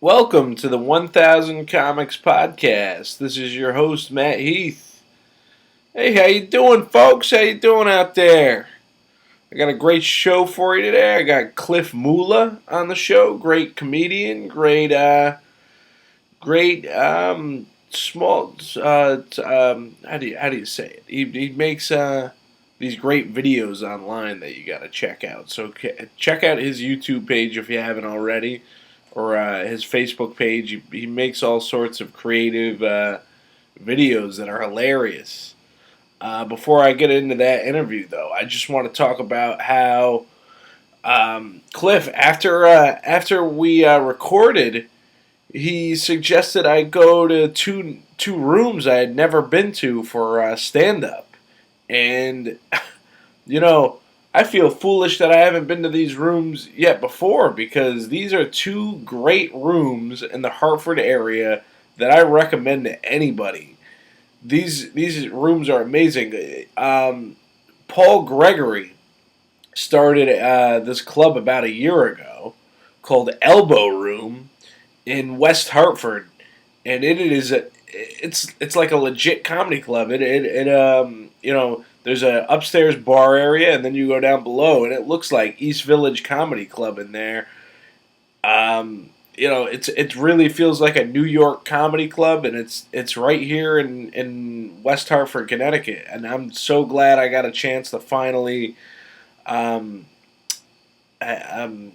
Welcome to the 1000 Comics Podcast. This is your host, Matt Heath. Hey, how you doing, folks? How you doing out there? I got a great show for you today. I got Cliff Mula on the show. Great comedian. Small. How do you say it? He makes these great videos online that you got to check out. So check out his YouTube page if you haven't already, or his Facebook page. He makes all sorts of creative videos that are hilarious. Before I get into that interview, though, I just want to talk about how Cliff, after we recorded, he suggested I go to two rooms I had never been to for stand up, and you know, I feel foolish that I haven't been to these rooms yet before because these are two great rooms in the Hartford area that I recommend to anybody. These rooms are amazing. Paul Gregory started this club about a year ago called Elbow Room in West Hartford, and it's like a legit comedy club. There's a upstairs bar area, and then you go down below, and it looks like East Village Comedy Club in there. It really feels like a New York comedy club, and it's right here in West Hartford, Connecticut, and I'm so glad I got a chance to finally um, to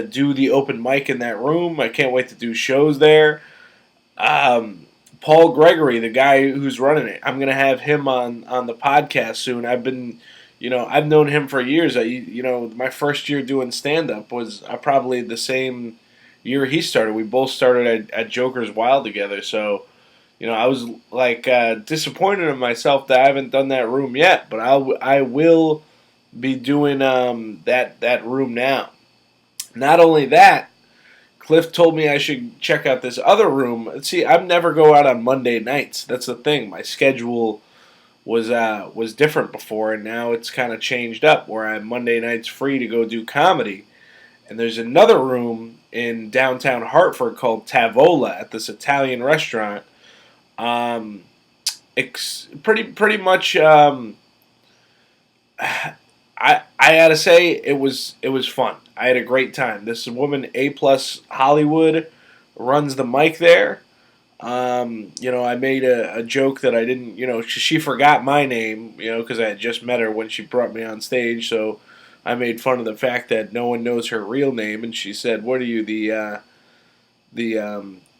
do the open mic in that room. I can't wait to do shows there. Paul Gregory, the guy who's running it, I'm gonna have him on the podcast soon. I've known him for years. My first year doing stand up was probably the same year he started. We both started at Joker's Wild together. So, I was like disappointed in myself that I haven't done that room yet, but I will be doing that room now. Not only that, Cliff told me I should check out this other room. See, I never go out on Monday nights. That's the thing. My schedule was different before, and now it's kind of changed up where I'm Monday nights free to go do comedy. And there's another room in downtown Hartford called Tavola at this Italian restaurant. It's pretty much. I gotta say it was fun. I had a great time. This woman A Plus Hollywood runs the mic there. I made a joke that I didn't, she forgot my name, because I had just met her when she brought me on stage. So I made fun of the fact that no one knows her real name, and she said, "What are you, the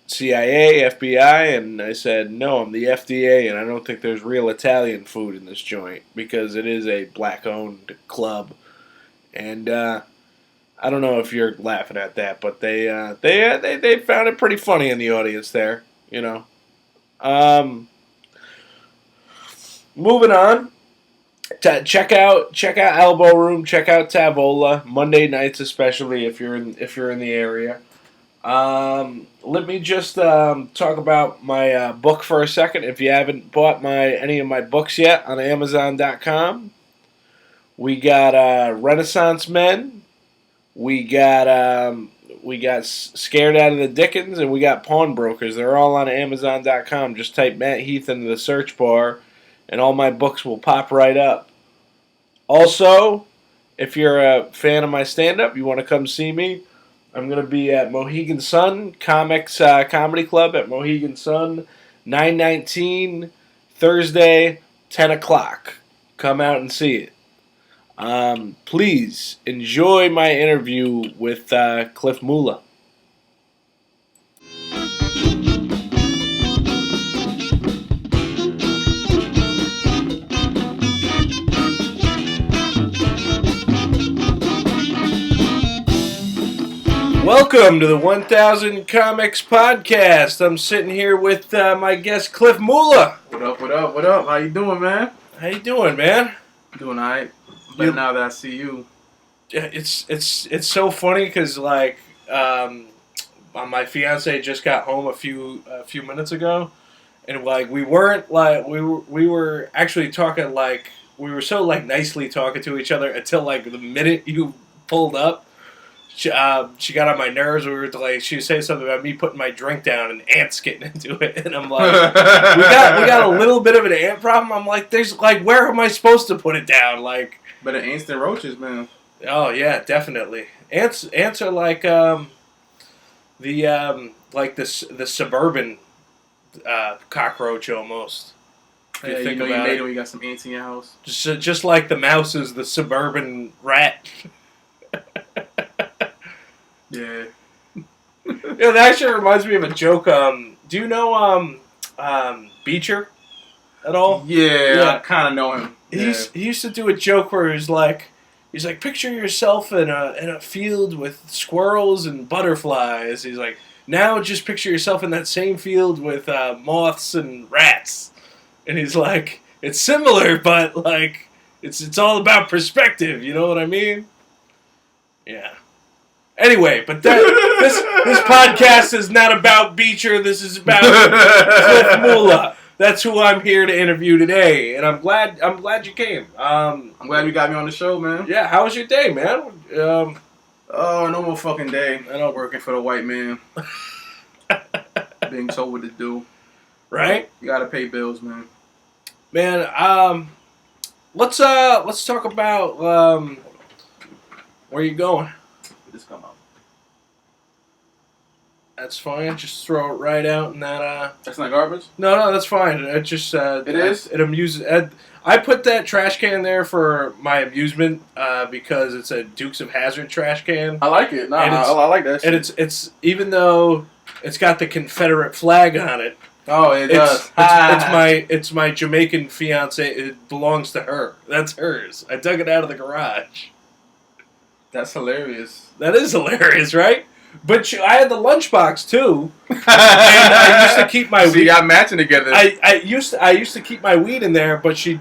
CIA, FBI?" And I said, "No, I'm the FDA, and I don't think there's real Italian food in this joint because it is a black-owned club." And I don't know if you're laughing at that, but they found it pretty funny in the audience there. Um, Moving on. Check out Elbow Room. Check out Tavola Monday nights, especially if you're in the area. Let me just talk about my book for a second. If you haven't bought any of my books yet on Amazon.com, we got Renaissance Men. We got Scared Out of the Dickens, and we got Pawnbrokers. They're all on Amazon.com. Just type Matt Heath into the search bar, and all my books will pop right up. Also, if you're a fan of my stand-up, you want to come see me, I'm going to be at Mohegan Sun Comics Comedy Club at Mohegan Sun, 9/19, Thursday, 10 o'clock. Come out and see it. Please enjoy my interview with Cliff Mula. Welcome to the 1000 Comics Podcast. I'm sitting here with my guest Cliff Mula. What up, what up, what up? How you doing, man? How you doing, man? Doing alright. But now that I see you. It's so funny because my fiance just got home a few minutes ago, and we were actually talking we were so nicely talking to each other until the minute you pulled up. she got on my nerves. We were like, she was saying something about me putting my drink down and ants getting into it, and I'm like, we got a little bit of an ant problem. I'm like, there's like, where am I supposed to put it down? Like, but the ants and roaches, man. Oh yeah, definitely. Ants are like the suburban cockroach almost. Yeah, you know you made it when you got some ants in your house. Just like the mouse is the suburban rat. Yeah. Yeah, that actually reminds me of a joke. Do you know Beecher at all? Yeah. I kind of know him. He used to do a joke where he's like, picture yourself in a field with squirrels and butterflies. He's like, now just picture yourself in that same field with moths and rats. And he's like, it's similar, but like, it's all about perspective. You know what I mean? Yeah. Anyway, but this podcast is not about Beecher. This is about Cliff Mula. That's who I'm here to interview today, and I'm glad you came. I'm glad you got me on the show, man. Yeah, how was your day, man? No more fucking day. I know, working for the white man. Being told what to do. Right? You gotta pay bills, man. Man, let's talk about where you going. Just come out. That's fine. Just throw it right out in that. That's not garbage? No, that's fine. It just it is. It amuses. I put that trash can there for my amusement because it's a Dukes of Hazzard trash can. I like it. I like that. And it's even though it's got the Confederate flag on it. Oh, it does. It's my Jamaican fiance. It belongs to her. That's hers. I dug it out of the garage. That's hilarious. That is hilarious, right? But I had the lunchbox too, and I used to keep my. So you got matching together. I used to keep my weed in there, but she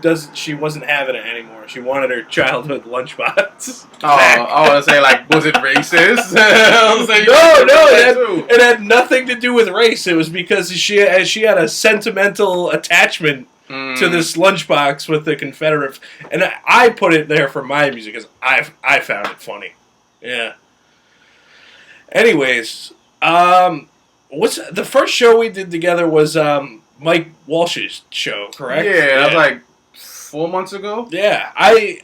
wasn't having it anymore. She wanted her childhood lunchbox. I was say like, was it racist? No, it had nothing to do with race. It was because she had a sentimental attachment to this lunchbox with the Confederate, and I put it there for my music because I found it funny. Yeah. Anyways, what's the first show we did together was Mike Walsh's show, correct? Yeah, that was like 4 months ago. Yeah, I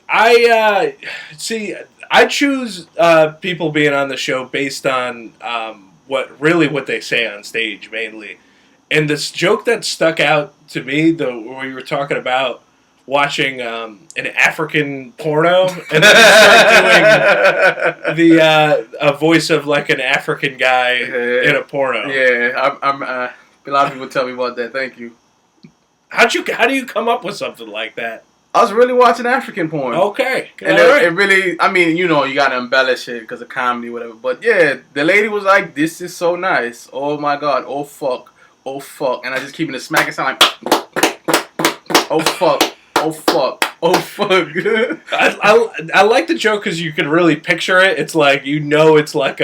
choose people being on the show based on what they say on stage mainly, and this joke that stuck out to me, where you were talking about watching an African porno, and then start doing a voice of like an African guy in a porno. Yeah, a lot of people tell me about that. Thank you. How do you come up with something like that? I was really watching African porn. Okay, and it really, I mean, you gotta embellish it because of comedy, whatever. But yeah, the lady was like, "This is so nice. Oh my god. Oh fuck. Oh fuck." And I just keep it smacking sound like, "Oh fuck. Oh fuck. Oh fuck." I like the joke because you can really picture it. It's like it's like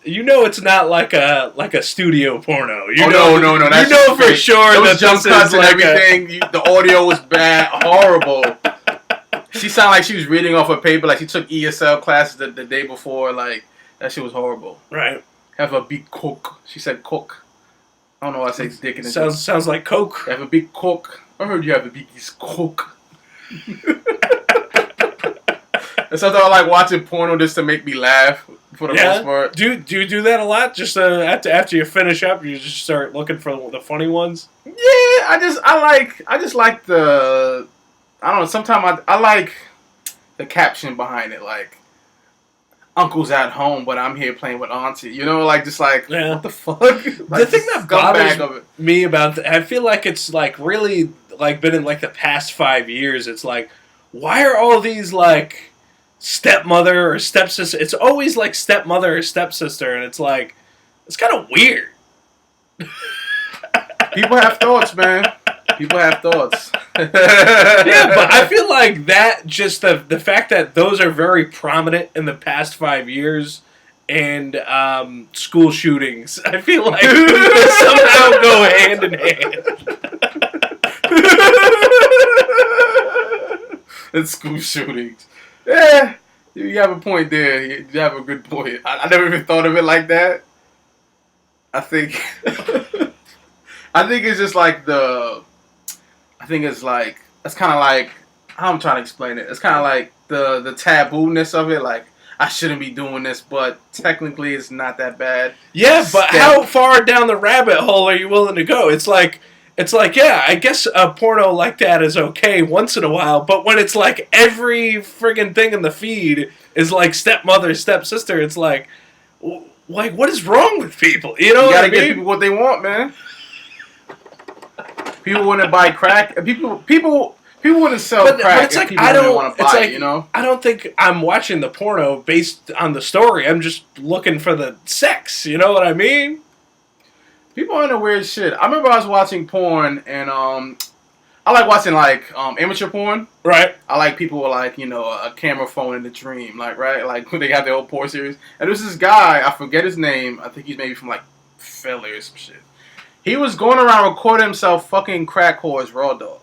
it's not like a studio porno. No. You know for sure that jump cuts and everything. The audio was bad, horrible. She sounded like she was reading off a paper, like she took ESL classes the day before. Like that shit was horrible. Right. Have a big coke. She said coke. I don't know why I say dick in it. Sounds like coke. Have a big coke. I heard you have a big coke. And sometimes I like watching porno just to make me laugh for the most part. Do you do that a lot? Just after you finish up, you just start looking for the funny ones? Yeah, I just like the, I don't know, sometimes I like the caption behind it, like, "Uncle's at home, but I'm here playing with Auntie." What the fuck? Like, the thing that bothers me about I feel like it's like really like been in like the past 5 years. It's like, why are all these like stepmother or stepsister? It's always like stepmother or stepsister, and it's like, it's kind of weird. People have thoughts, man. People have thoughts. Yeah, but I feel like that just the fact that those are very prominent in the past 5 years, and school shootings, I feel like they somehow go hand in hand. And school shootings. Yeah, You have a point there. You have a good point. I never even thought of it like that. I think, I think it's just like I think it's like it's kind of like how I'm trying to explain it. It's kind of like the taboo-ness of it. Like I shouldn't be doing this, but technically it's not that bad. Yeah, but how far down the rabbit hole are you willing to go? It's like, yeah, I guess a porno like that is okay once in a while, but when it's like every friggin' thing in the feed is like stepmother, stepsister, it's like what is wrong with people? You know, you gotta give people what they want, man. People wouldn't buy crack. People wouldn't sell crack. But it's like people don't want to buy it. You know, I don't think I'm watching the porno based on the story. I'm just looking for the sex. You know what I mean? People are into weird shit. I remember I was watching porn, and I like watching like amateur porn. Right. I like people with like a camera phone in the dream, like right, like when they have their whole porn series. And there's this guy, I forget his name. I think he's maybe from like Philly or some shit. He was going around recording himself fucking crack whores raw dog.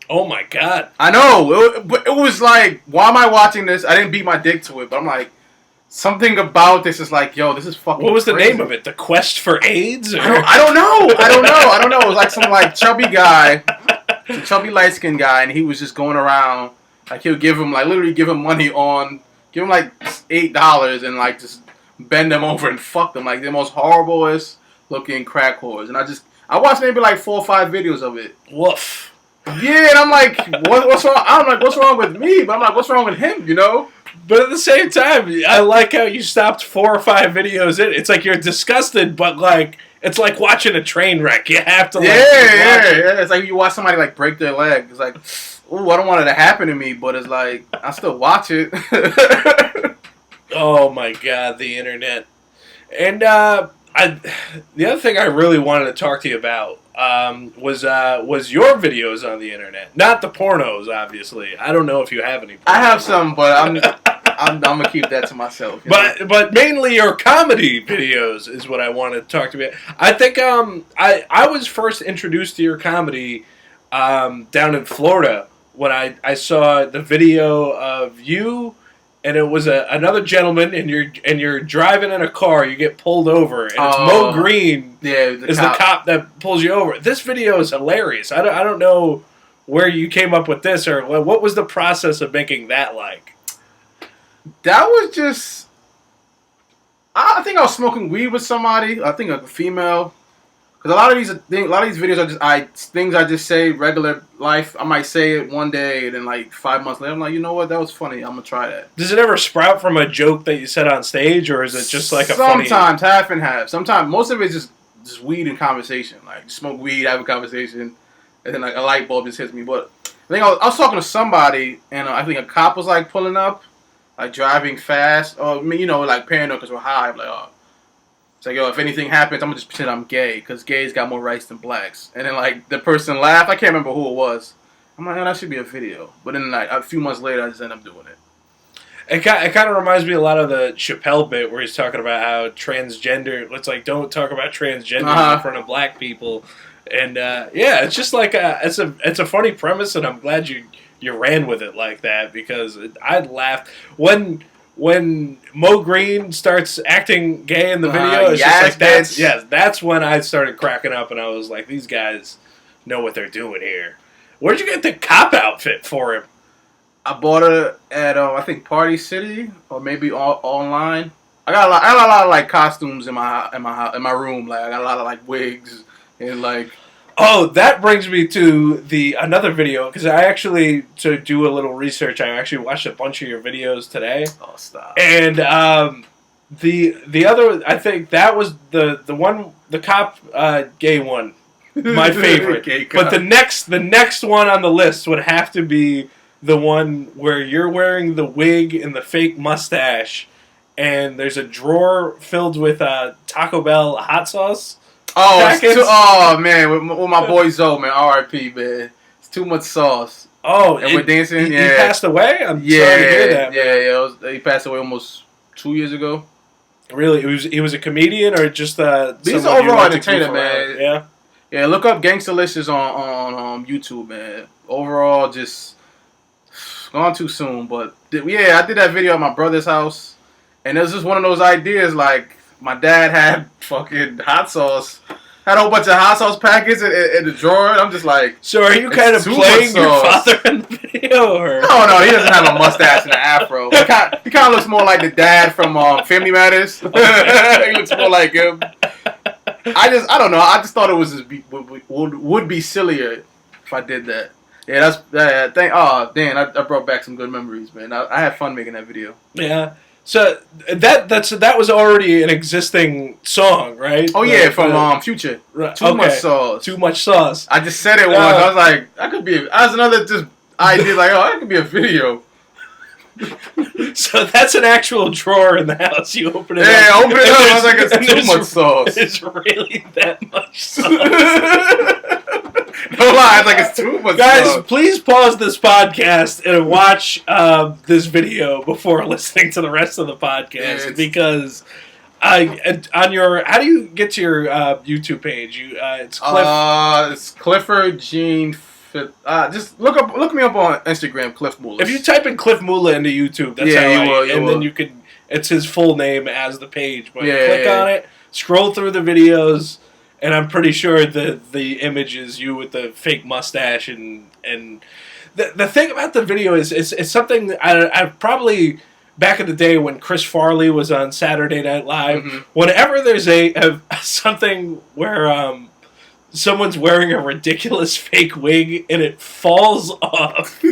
Oh my god. I know, but it was like, why am I watching this? I didn't beat my dick to it, but I'm like, something about this is like, yo, this is fucking. What was crazy. The name of it? The Quest for AIDS? Or? I don't know. It was like some like chubby guy, some chubby light skinned guy, and he was just going around like he'll give him like literally give him money give him like $8 and like just bend them over and fuck them like the most horriblest looking crack whores. And I watched maybe like 4 or 5 videos of it. Woof. Yeah, and I'm like, what's wrong? I'm like, what's wrong with me? But I'm like, what's wrong with him? You know. But at the same time, I like how you stopped 4 or 5 videos in. It's like you're disgusted, but like it's like watching a train wreck. You have to. Like, yeah. It's like you watch somebody like break their leg. It's like, ooh, I don't want it to happen to me, but it's like I still watch it. Oh my god, the internet. And the other thing I really wanted to talk to you about was your videos on the internet, not the pornos. Obviously, I don't know if you have any. I have some, but I'm gonna keep that to myself. But mainly your comedy videos is what I wanted to talk to you about. I think I was first introduced to your comedy down in Florida when I saw the video of you. And it was another gentleman, and you're driving in a car. You get pulled over, and it's Mo Green the cop that pulls you over. This video is hilarious. I don't know where you came up with this, or what was the process of making that like. That was just. I think I was smoking weed with somebody. I think a female. Because a lot of these videos are just things I just say regular life. I might say it one day, and then like 5 months later, I'm like, you know what, that was funny. I'm gonna try that. Does it ever sprout from a joke that you said on stage, or is it just like a sometimes half and half? Sometimes most of it is just weed and conversation. Like smoke weed, have a conversation, and then like a light bulb just hits me. But I think I was talking to somebody, and I think a cop was like pulling up, like driving fast, or like paranoid because we're high. I'm like, oh. It's like, yo, if anything happens, I'm going to just pretend I'm gay, because gays got more rights than blacks. And then, like, the person laughed. I can't remember who it was. I'm like, oh, that should be a video. But then, like, a few months later, I just end up doing it. It kind of reminds me a lot of the Chappelle bit where he's talking about how transgender, it's like, don't talk about transgender in front of black people. And, yeah, it's just like, it's a funny premise, and I'm glad you ran with it like that, because I laughed. When Mo Green starts acting gay in the video, it's just like that's when I started cracking up, and I was like, these guys know what they're doing here. Where'd you get the cop outfit for him? I bought it at I think Party City, or maybe online. I got a lot of like costumes in my room. Like I got a lot of like wigs and like. Oh, that brings me to another video, because I actually, to do a little research, I actually watched a bunch of your videos today. Oh, stop. And the other, I think that was the one, the cop gay one, my favorite. But the next one on the list would have to be the one where you're wearing the wig and the fake mustache, and there's a drawer filled with Taco Bell hot sauce. Oh, man, with my boy Zoe, man, R.I.P., man. It's too much sauce. Oh, and we're dancing. He passed away? I'm sorry to hear that. Yeah. He passed away almost 2 years ago. Really? He was a comedian, or just he's an overall entertainer, man. Yeah, look up Gangsta Licious on YouTube, man. Overall, just gone too soon. But yeah, I did that video at my brother's house, and it was just one of those ideas. Like my dad had fucking hot sauce, had a whole bunch of hot sauce packets in the drawer. And I'm just like, so are you kind of playing your father in the video, or no, he doesn't have a mustache and an afro. He kind of looks more like the dad from Family Matters. He looks more like him. I don't know. I just thought it was would be sillier if I did that. Yeah, I brought back some good memories, man. I had fun making that video. Yeah. So that was already an existing song, right? Oh yeah, from Future. Right, Too much sauce. Too much sauce. I just said it once. I was like, that could be. I was another just idea like, oh, that could be a video. So that's an actual drawer in the house. You open it up. Yeah, open it up. I was like, it's too much sauce. It's really that much sauce. No lie, it's too much Guys, sauce. please pause this podcast and watch this video before listening to the rest of the podcast because on your how do you get to your YouTube page? It's Cliff. It's Clifford Gene. Just look me up on Instagram, Cliff Mula. If you type in Cliff Mula into YouTube, that's then you can. It's his full name as the page, but click on it, scroll through the videos, and I'm pretty sure the image is you with the fake mustache and the thing about the video is it's something I probably back in the day when Chris Farley was on Saturday Night Live. Mm-hmm. Whenever there's something where someone's wearing a ridiculous fake wig and it falls off.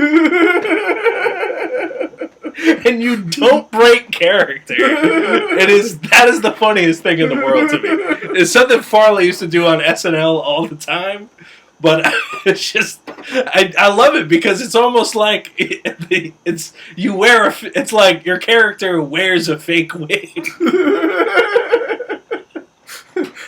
And you don't break character. That is the funniest thing in the world to me. It's something Farley used to do on SNL all the time. But it's just, I love it because it's almost like it's like your character wears a fake wig.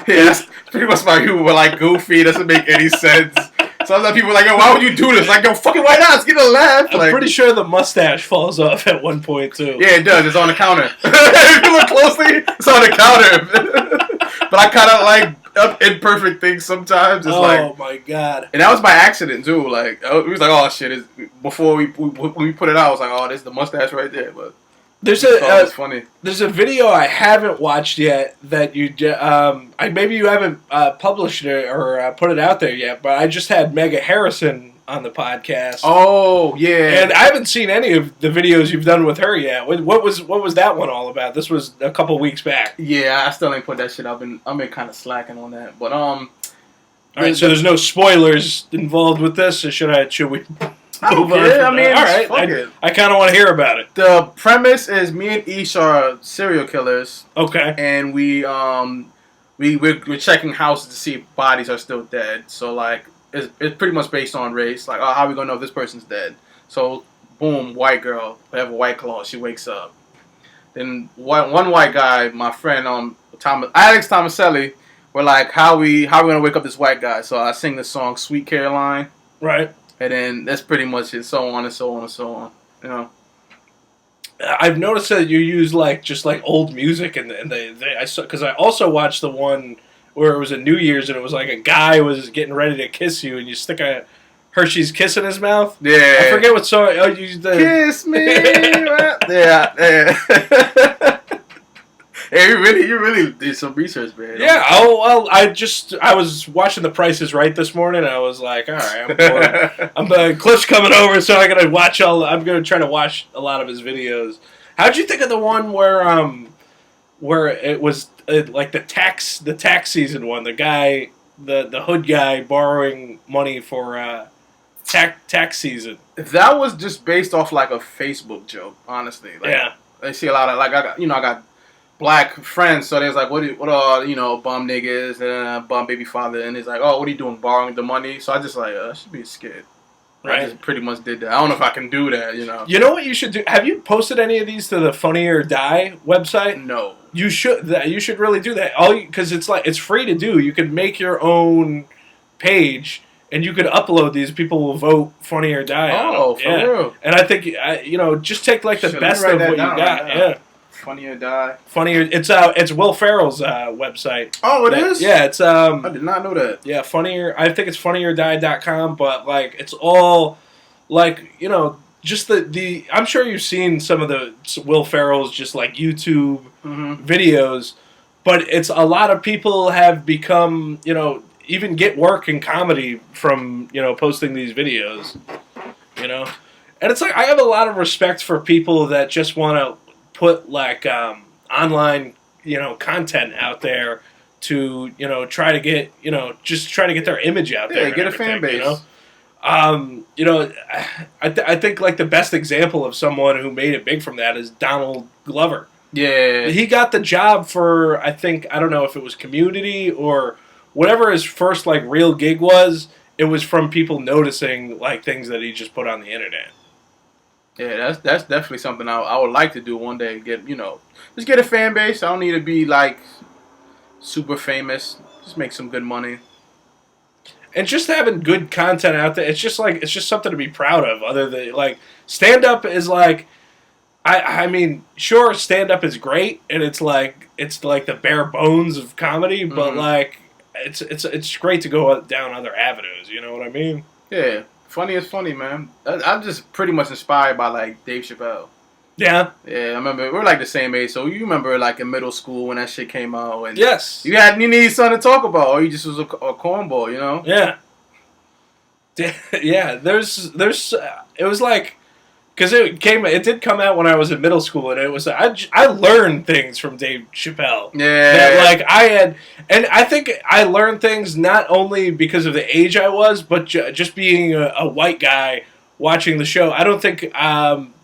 Yeah, that's pretty much why people were like goofy. It doesn't make any sense. Sometimes people are like, yo, why would you do this? Like, yo, fucking why not? Let's get a laugh. I'm pretty sure the mustache falls off at one point, too. Yeah, it does. It's on the counter. If you look closely, it's on the counter. But I kind of like imperfect things sometimes. It's oh, my God. And that was by accident, too. Like, it was like, oh, shit. Before when we put it out, I was like, oh, there's the mustache right there. But there's funny. There's a video I haven't watched yet that maybe you haven't published it or put it out there yet, but I just had Mega Harrison on the podcast. Oh yeah, and I haven't seen any of the videos you've done with her yet. What was that one all about? This was a couple weeks back. Yeah, I still ain't put that shit up, and I've been kind of slacking on that. But all right, so there's no spoilers involved with this, or should we? I don't care. I mean, all right. I kind of want to hear about it. The premise is me and Ish are serial killers. Okay. And we're checking houses to see if bodies are still dead. So like, it's pretty much based on race. Like, oh, how are we gonna know if this person's dead? So, boom, white girl. We have a white claw. She wakes up. Then one white guy, my friend Alex Tomaselli, we're like, how we gonna wake up this white guy? So I sing the song "Sweet Caroline." Right. And then that's pretty much it. So on and so on and so on. You know. I've noticed that you use just old music, and because I also watched the one where it was a New Year's and it was like a guy was getting ready to kiss you, and you stick a Hershey's Kiss in his mouth. Yeah. I forget what song. Oh, you used the Kiss me. Yeah. Hey, you really did some research, man. Yeah. Oh well, I was watching The Price is Right this morning. And I was like, all right, I'm bored. Cliff's coming over, so I'm gonna try to watch a lot of his videos. How'd you think of the one where it was like the tax season one? The guy, the hood guy borrowing money for tax season. That was just based off like a Facebook joke, honestly. Like, yeah. I see a lot of I got black friends, so there's like, what are bum niggas and bum baby father, and he's like, oh, what are you doing, borrowing the money? So I just like, I should be scared. Right. I just pretty much did that. I don't know if I can do that, You know what you should do? Have you posted any of these to the Funny or Die website? No. You should really do that. Because it's free to do. You can make your own page and you could upload these. People will vote Funny or Die. Oh, for real. And I think just take the best of what you got. Right, yeah. Funny or Die. It's Will Ferrell's website. Oh, it is? Yeah, it's I did not know that. Yeah, I think it's funnyordie.com, but it's all just the I'm sure you've seen some of the Will Ferrell's just like YouTube videos, but it's a lot of people have become, even get work in comedy from, posting these videos, and it's like I have a lot of respect for people that just want to put like online, content out there to, try to get, just try to get their image out there. Yeah, get a fan base. I think like the best example of someone who made it big from that is Donald Glover. Yeah. He got the job for, I don't know if it was Community or whatever his first like real gig was. It was from people noticing like things that he just put on the internet. Yeah, that's definitely something I would like to do one day. Just get a fan base. I don't need to be like super famous. Just make some good money. And just having good content out there, it's just something to be proud of. Other than like stand up is like, I mean, sure, stand up is great, and it's like the bare bones of comedy, but like it's great to go down other avenues. You know what I mean? Yeah, funny is funny, man. I'm just pretty much inspired by like Dave Chappelle. Yeah. Yeah, I remember we're like the same age, so you remember like in middle school when that shit came out, and yes, you need something to talk about, or you just was a cornball, Yeah. Yeah. There's it was like because it did come out when I was in middle school, and it was I learned things from Dave Chappelle. Yeah. That like I had, and I think I learned things not only because of the age I was, but just being a white guy watching the show. I don't think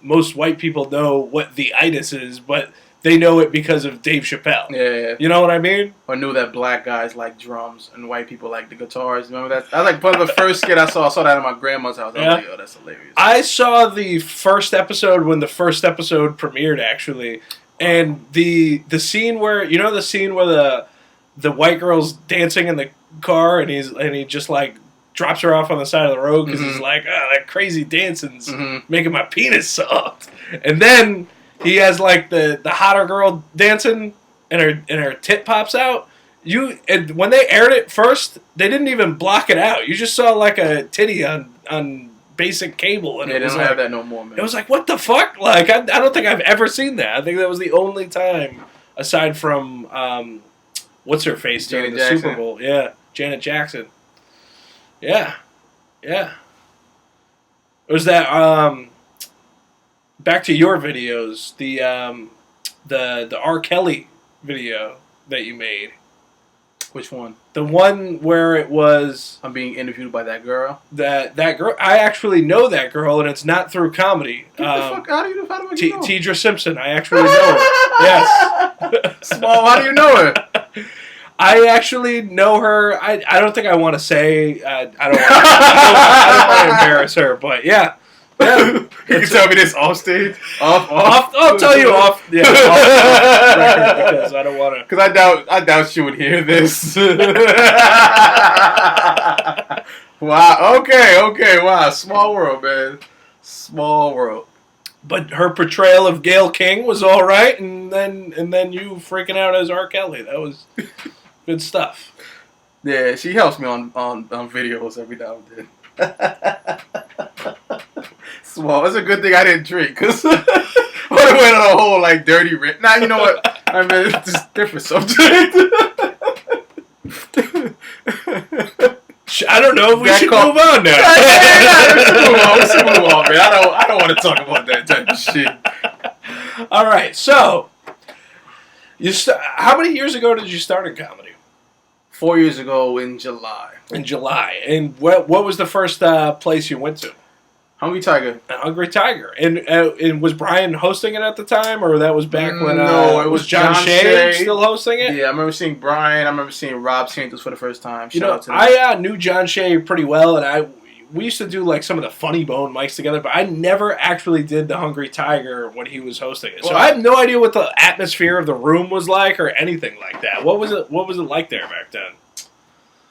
most white people know what the itis is, but they know it because of Dave Chappelle. Yeah. You know what I mean? Or knew that black guys like drums and white people like the guitars. Remember that? That was like one of the first skit I saw. I saw that at my grandma's house. I was like, oh, that's hilarious. I saw the first episode when the first episode premiered, actually. And the scene where, the white girl's dancing in the car and he just like drops her off on the side of the road because he's like, oh, that crazy dancing's making my penis soft. And then he has like the hotter girl dancing and her tit pops out. And when they aired it first, they didn't even block it out. You just saw like a titty on basic cable, and they don't have that no more, man. It was like, what the fuck? Like I don't think I've ever seen that. I think that was the only time, aside from what's her face during the Super Bowl? Yeah, Janet Jackson. Yeah. It was that back to your videos, the R. Kelly video that you made. Which one? The one where it was I'm being interviewed by that girl. That girl, I actually know that girl, and it's not through comedy. Get the fuck out of you! How do I know? Tidra Simpson. I actually know her. Yes. Small. How do you know her? I actually know her. I don't think I want to say. I don't want to embarrass her, but yeah. You can tell me this off stage. Off. I'll tell you off. Yeah. Off record because I don't want to. Because I doubt she would hear this. Wow. Okay. Wow. Small world, man. Small world. But her portrayal of Gayle King was all right, and then you freaking out as R. Kelly. That was good stuff. Yeah, she helps me on videos every now and then. Small. It's a good thing I didn't drink, because I would have went on a whole like dirty rip. Nah, you know what? I mean, it's just different subject. I don't know if we should move on now. We should move on, man. I don't want to talk about that type of shit. All right, so how many years ago did you start in comedy? 4 years ago in July. In July, and what was the first place you went to? Hungry Tiger. Hungry Tiger, and was Brian hosting it at the time, or that was back when? No, it was John Shea still hosting it. Yeah, I remember seeing Brian. I remember seeing Rob Santos for the first time. I knew John Shea pretty well, and we used to do like some of the Funny Bone mics together, but I never actually did the Hungry Tiger when he was hosting it. So I have no idea what the atmosphere of the room was like or anything like that. What was it like there back then?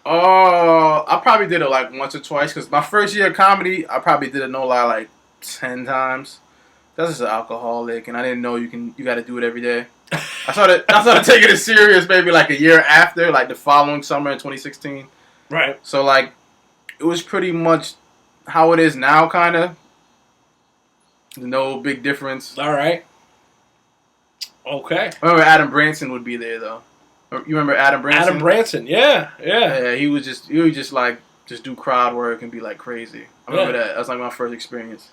I probably did it like once or twice, because my first year of comedy, I probably did it no lie like 10 times. That's just an alcoholic, and I didn't know you got to do it every day. I started taking it serious maybe like a year after, like the following summer in 2016. Right. So like, it was pretty much how it is now, kind of. No big difference. All right. Okay. I remember Adam Branson would be there though. You remember Adam Branson? Adam Branson, yeah. Yeah, he would just like just do crowd work and be like crazy. I remember that. That was like my first experience.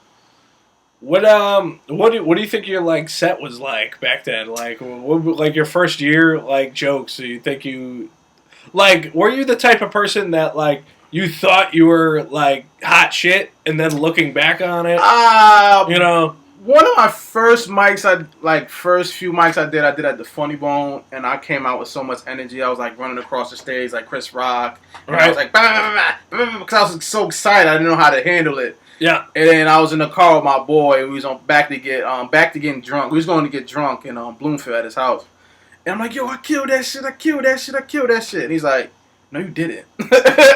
What do you think your like set was like back then? Like what like your first year like jokes? Do you think you like were you the type of person that like you thought you were like hot shit and then looking back on it, you know? One of my first few mics I did at the Funny Bone, and I came out with so much energy. I was like running across the stage like Chris Rock. And I was like, because I was so excited, I didn't know how to handle it. Yeah. And then I was in the car with my boy. We was back to getting drunk. We was going to get drunk in Bloomfield at his house. And I'm like, yo, I killed that shit. And he's like, no, you didn't.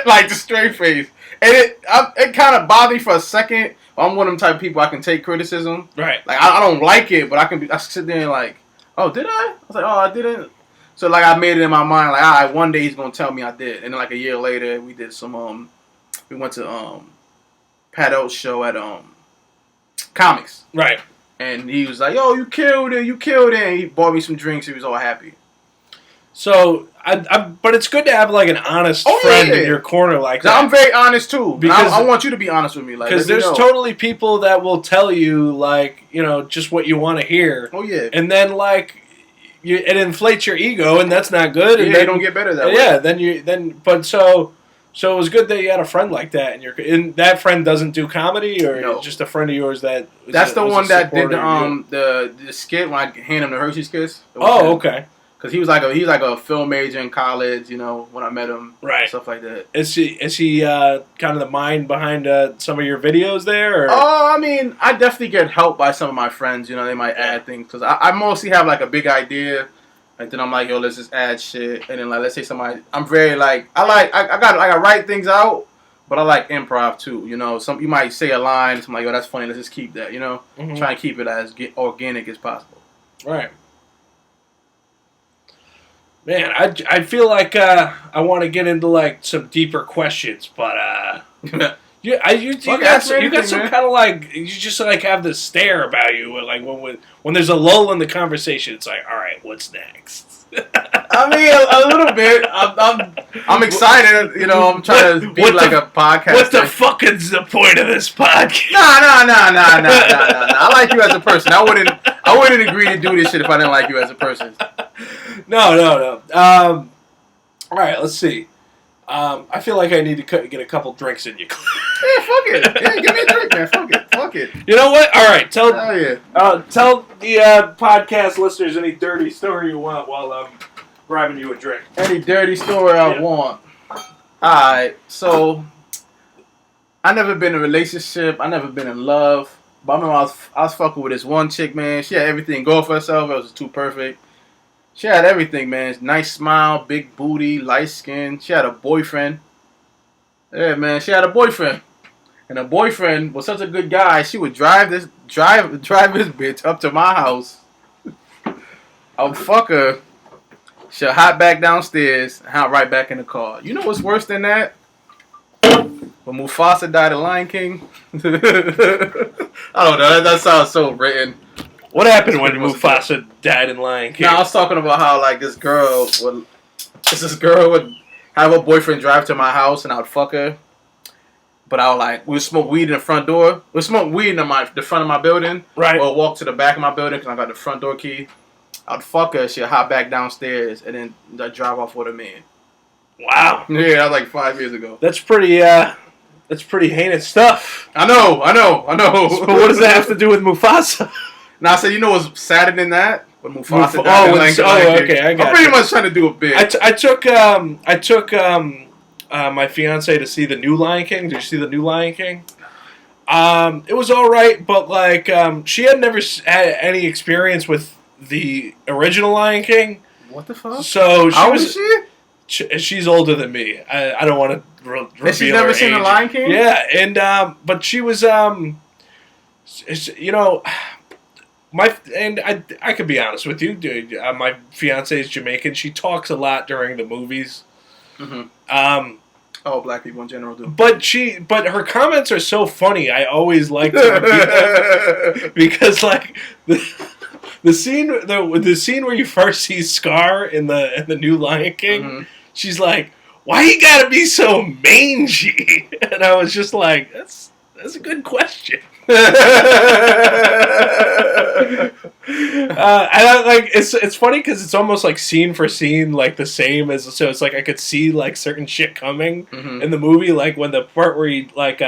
Like, the straight face. And it kind of bothered me for a second. I'm one of them type of people I can take criticism. Right. Like, I don't like it, but I sit there and like, oh, did I? I was like, oh, I didn't. So, like, I made it in my mind, like, all right, one day he's going to tell me I did. And then, like, a year later, we did some, we went to, Pat O's show at, Comics. Right. And he was like, yo, you killed it. And he bought me some drinks. He was all happy. So, but it's good to have like an honest friend in your corner like that. I'm very honest too. Because I want you to be honest with me, like, because there's totally people that will tell you like just what you want to hear. Oh yeah. And then like it inflates your ego, and that's not good. And then you don't get better that way. Yeah. So it was good that you had a friend like that, and that friend doesn't do comedy, or just a friend of yours that. That's the one that did the skit when I hand him the Hershey's Kiss. Oh, okay. Because he was like a film major in college, when I met him, right? Stuff like that. Is he kind of the mind behind some of your videos there? Or? Oh, I mean, I definitely get help by some of my friends. They might add things because I mostly have like a big idea, and then I'm like, yo, let's just add shit, and then like let's say somebody, I'm very like I write things out, but I like improv too. You might say a line, so I'm like, yo, that's funny, let's just keep that. Try and keep it as organic as possible. Right. Man, I feel like I want to get into like some deeper questions, but you got some kind of like you just like have this stare about you like when there's a lull in the conversation. It's like, all right, what's next? I mean, a little bit. I'm excited. I'm trying to be like a podcast. What the fuck is the point of this podcast? Nah. I like you as a person. I wouldn't agree to do this shit if I didn't like you as a person. No. All right, let's see. I feel like I need to get a couple drinks in you. Yeah, fuck it. Yeah, give me a drink, man. Fuck it. You know what? All right, tell the podcast listeners any dirty story you want while I'm grabbing you a drink. Any dirty story I want. All right, so I never been in a relationship. I never been in love. But I remember I was fucking with this one chick, man. She had everything going for herself. It was too perfect. She had everything, man. Nice smile, big booty, light skin. She had a boyfriend. Yeah, man. She had a boyfriend. And her boyfriend was such a good guy. She would drive this bitch up to my house. I would fuck her. She'll hop back downstairs and hop right back in the car. You know what's worse than that? When Mufasa died of Lion King. I don't know. That sounds so written. What happened when Mufasa died in Lion King? No, I was talking about how like this girl would have her boyfriend drive to my house and I would fuck her. But we would smoke weed in the front door. We would smoke weed in the front of my building. Right. Or walk to the back of my building because I got the front door key. I'd fuck her. She'd hop back downstairs and then I'd drive off with her man. Wow. Yeah, that was like 5 years ago. That's pretty heinous stuff. I know. But what does that have to do with Mufasa? Now, I said, you know what's sadder than that? When Mufasa died. Okay, I got I'm pretty much trying to do a bit. I took my fiance to see the new Lion King. Did you see the new Lion King? It was all right, but like she had never had any experience with the original Lion King. What the fuck? So how old is she? She's older than me. I don't want to reveal her age. She's never seen the Lion King? Yeah, and but she was I could be honest with you, dude. My fiance is Jamaican. She talks a lot during the movies. Mm-hmm. Oh, black people in general do. But her comments are so funny. I always like to repeat them because like the scene where you first see Scar in the new Lion King, she's like, "Why you gotta be so mangy?" And I was just like, "That's a good question." It's funny because it's almost like scene for scene like the same as, so it's like I could see like certain shit coming in the movie, like when the part where he like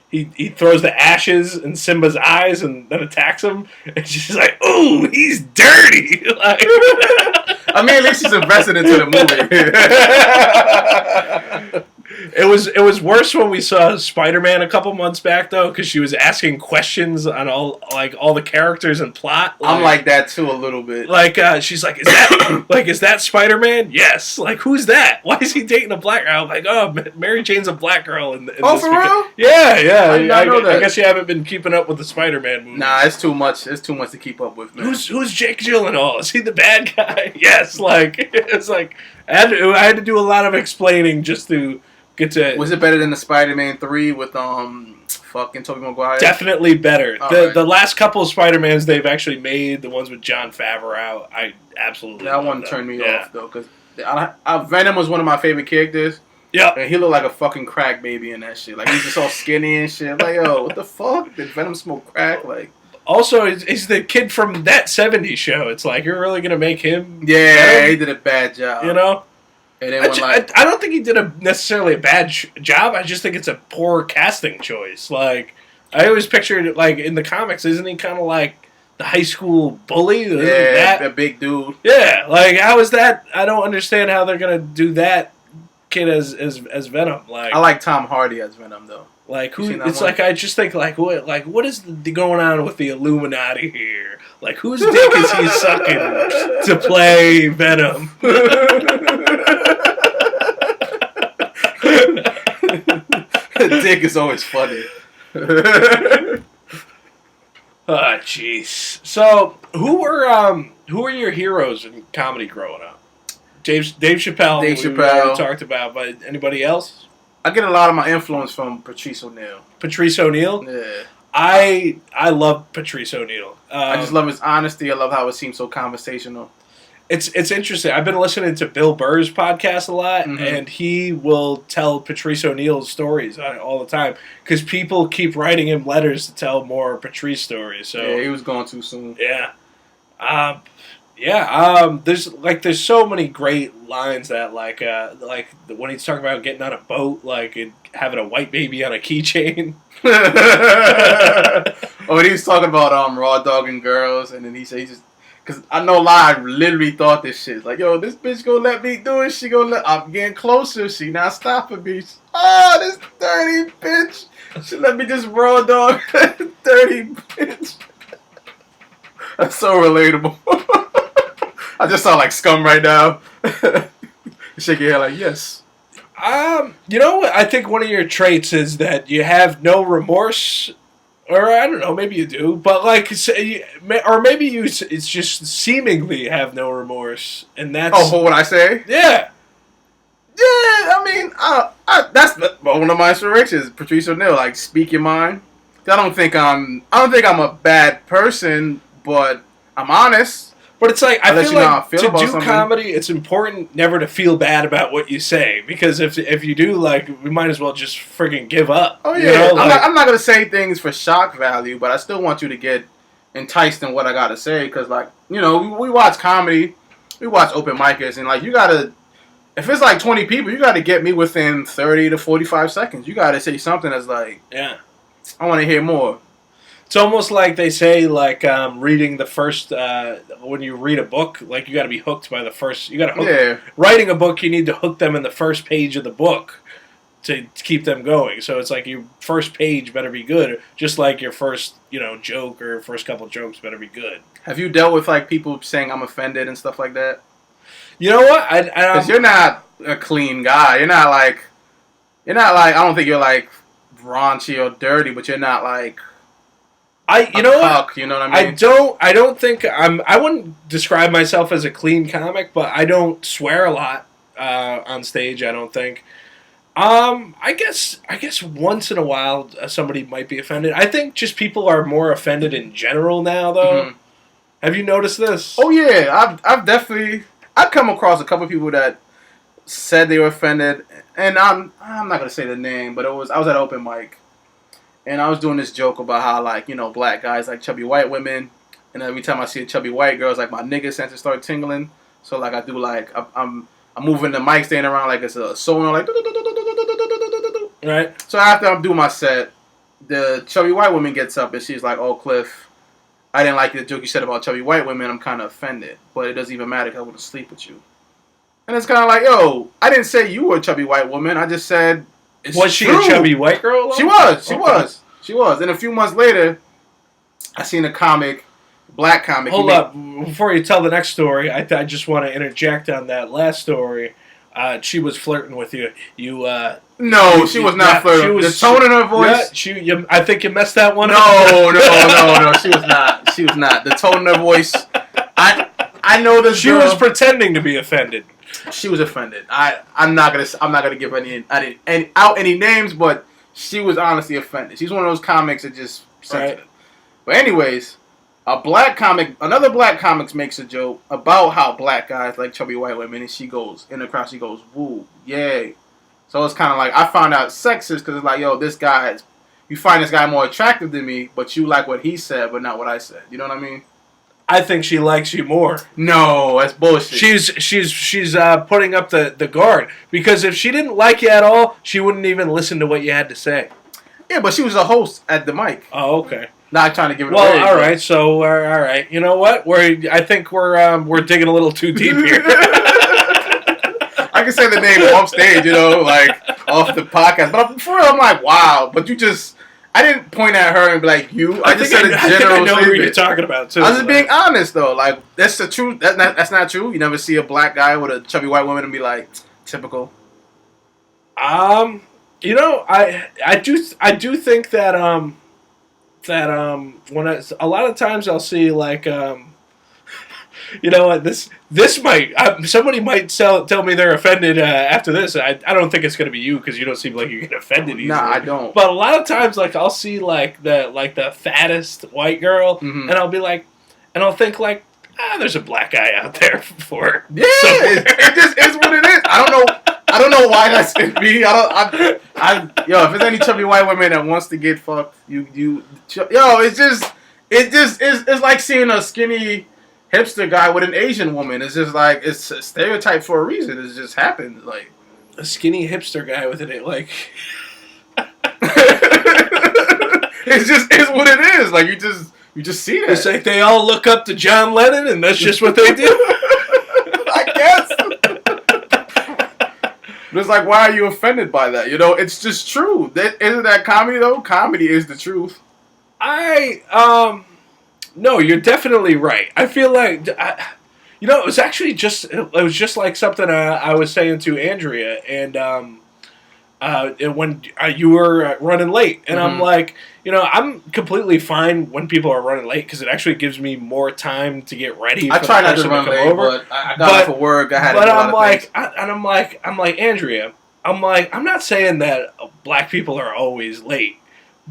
he throws the ashes in Simba's eyes and then attacks him, and she's like, "Ooh, he's dirty." Like, I mean, at least she's invested into the movie. It was worse when we saw Spider-Man a couple months back though, because she was asking questions on all the characters and plot. Like, I'm like that too a little bit. Like she's like, is that Spider-Man? Yes. Like, who's that? Why is he dating a black girl? I'm like, oh, Mary Jane's a black girl. In oh, for real? Yeah. I did not know that. I guess you haven't been keeping up with the Spider-Man movies. Nah, it's too much. It's too much to keep up with, man. Who's Jake Gyllenhaal? Is he the bad guy? Yes. Like, it's like I had to do a lot of explaining just to get to. Was it better than the Spider-Man 3 with fucking Tobey Maguire? Definitely better. Right. The last couple of Spider-Mans they've actually made, the ones with Jon Favreau, I absolutely that one turned me off though, because Venom was one of my favorite characters. Yeah, and he looked like a fucking crack baby in that shit. Like, he's just all skinny and shit. Like, yo, what the fuck? Did Venom smoke crack? Like, also, he's the kid from That 70s Show. It's like, you're really gonna make him? Yeah, Venom? he did a bad job. You know. And then I don't think he did necessarily a bad job. I just think it's a poor casting choice. Like, I always pictured, like, in the comics, isn't he kind of like the high school bully? Yeah, that big dude. Yeah, like, how is that? I don't understand how they're gonna do that kid as Venom. Like, I like Tom Hardy as Venom though. Like, who? It's one? Like, I just think what is going on with the Illuminati here? Like, whose dick is he sucking to play Venom? Dick is always funny. Oh, jeez. So, who were your heroes in comedy growing up? Dave Chappelle. We already talked about, but anybody else? I get a lot of my influence from Patrice O'Neal. Patrice O'Neal? Yeah. I love Patrice O'Neal. I just love his honesty. I love how it seems so conversational. It's interesting. I've been listening to Bill Burr's podcast a lot, and he will tell Patrice O'Neal's stories all the time because people keep writing him letters to tell more Patrice stories. So yeah, he was going too soon. Yeah, There's so many great lines that like when he's talking about getting on a boat, like and having a white baby on a keychain. Oh, and he was talking about raw dogging girls, and then he said he just. Because I know I literally thought this shit. Like, yo, this bitch gonna let me do it. She gonna let... I'm getting closer. She not stopping me. Oh, this dirty bitch. She let me just raw dog. Dirty bitch. That's so relatable. I just sound like scum right now. Shake your head like, yes. You know what? I think one of your traits is that you have no remorse... Or I don't know, maybe you do, but like, or maybe it's just seemingly have no remorse, and that's... Oh, for what I say? Yeah. Yeah, I mean, that's one of my inspirations, Patrice O'Neal, like, speak your mind. I don't think I'm a bad person, but I'm honest. But it's like, I feel like to do something. comedy, it's important never to feel bad about what you say. Because if you do, like, we might as well just friggin' give up. Oh, yeah. You know? I'm not going to say things for shock value, but I still want you to get enticed in what I got to say. Because, like, you know, we watch comedy, we watch open micers, and, like, you got to, if it's like 20 people, you got to get me within 30 to 45 seconds. You got to say something that's like, yeah, I want to hear more. It's almost like they say, like, reading the first, when you read a book, like, you got to be hooked by the first, you got to hook. Yeah. Writing a book, you need to hook them in the first page of the book to keep them going. So it's like your first page better be good, just like your first, joke or first couple jokes better be good. Have you dealt with, like, people saying I'm offended and stuff like that? You know what? Because you're not a clean guy. You're not like, I don't think you're, like, raunchy or dirty, but you're not, like... You know what? You know what I mean? I don't think I wouldn't describe myself as a clean comic, but I don't swear a lot on stage, I don't think. I guess once in a while somebody might be offended. I think just people are more offended in general now, though. Mm-hmm. Have you noticed this? Oh yeah, I've definitely I've come across a couple of people that said they were offended, and I'm not gonna say the name, but I was at an open mic, and I was doing this joke about how like black guys like chubby white women, and every time I see a chubby white girl, it's like my nigga senses start tingling. So like I do like I'm moving the mic stand around like it's a sonar like Right. so after I'm doing my set, the chubby white woman gets up and she's like, "Oh Cliff, I didn't like the joke you said about chubby white women. I'm kind of offended, but it doesn't even matter because I want to sleep with you." And it's kind of like, yo, I didn't say you were a chubby white woman. I just said it's Was she true. a chubby white girl? Though? She was. She was. She was. And a few months later, I seen a comic, black comic. Hold up. Before you tell the next story, I just want to interject on that last story. She was flirting with you. No, she was not flirting. The tone in her voice. Yeah, I think you messed that one up. No. She was not. She was not. The tone in her voice. I know this. She was pretending to be offended. She was offended. I'm not gonna give any names, but she was honestly offended. She's one of those comics that just sensitive. Right. But anyways, another black comic makes a joke about how black guys like chubby white women, and she goes in the crowd. She goes, "Woo, yay!" So it's kind of like I found out sexist because it's like, yo, you find this guy more attractive than me, but you like what he said, but not what I said. You know what I mean? I think she likes you more. No, that's bullshit. She's putting up the guard because if she didn't like you at all, she wouldn't even listen to what you had to say. Yeah, but she was a host at the mic. Oh, okay. Not trying to give it away. Well, all right. So, all right. You know what? I think we're digging a little too deep here. I can say the name off stage, like off the podcast. But for real, I'm like, wow. But I didn't point at her and be like, you. I just said a general I know who you're talking about, too. I was just being honest, though. Like, that's the truth. That's not true. You never see a black guy with a chubby white woman and be like, typical. I do think that when a lot of times I'll see like you know what, this might somebody might tell me they're offended after this. I don't think it's gonna be you because you don't seem like you get offended easily. Nah, I don't. But a lot of times, like I'll see like the fattest white girl, mm-hmm. and I'll think like, there's a black guy out there for her. Yeah, it just is what it is. I don't know why that's in me. If there's any chubby white women that wants to get fucked, it's like seeing a skinny hipster guy with an Asian woman. It's just like it's a stereotype for a reason. It just happened. Like a skinny hipster guy with an like. It just is what it is. Like you just see that. It's like they all look up to John Lennon, and that's just what they do. I guess. But it's like, why are you offended by that? It's just true. Isn't that comedy though? Comedy is the truth. No, you're definitely right. I feel like, it was actually just like something I was saying to Andrea, and when you were running late, and mm-hmm. I'm like, I'm completely fine when people are running late because it actually gives me more time to get ready. I try not to run late, but I got off for work. I had to do a lot of things. I'm like Andrea. I'm not saying that black people are always late.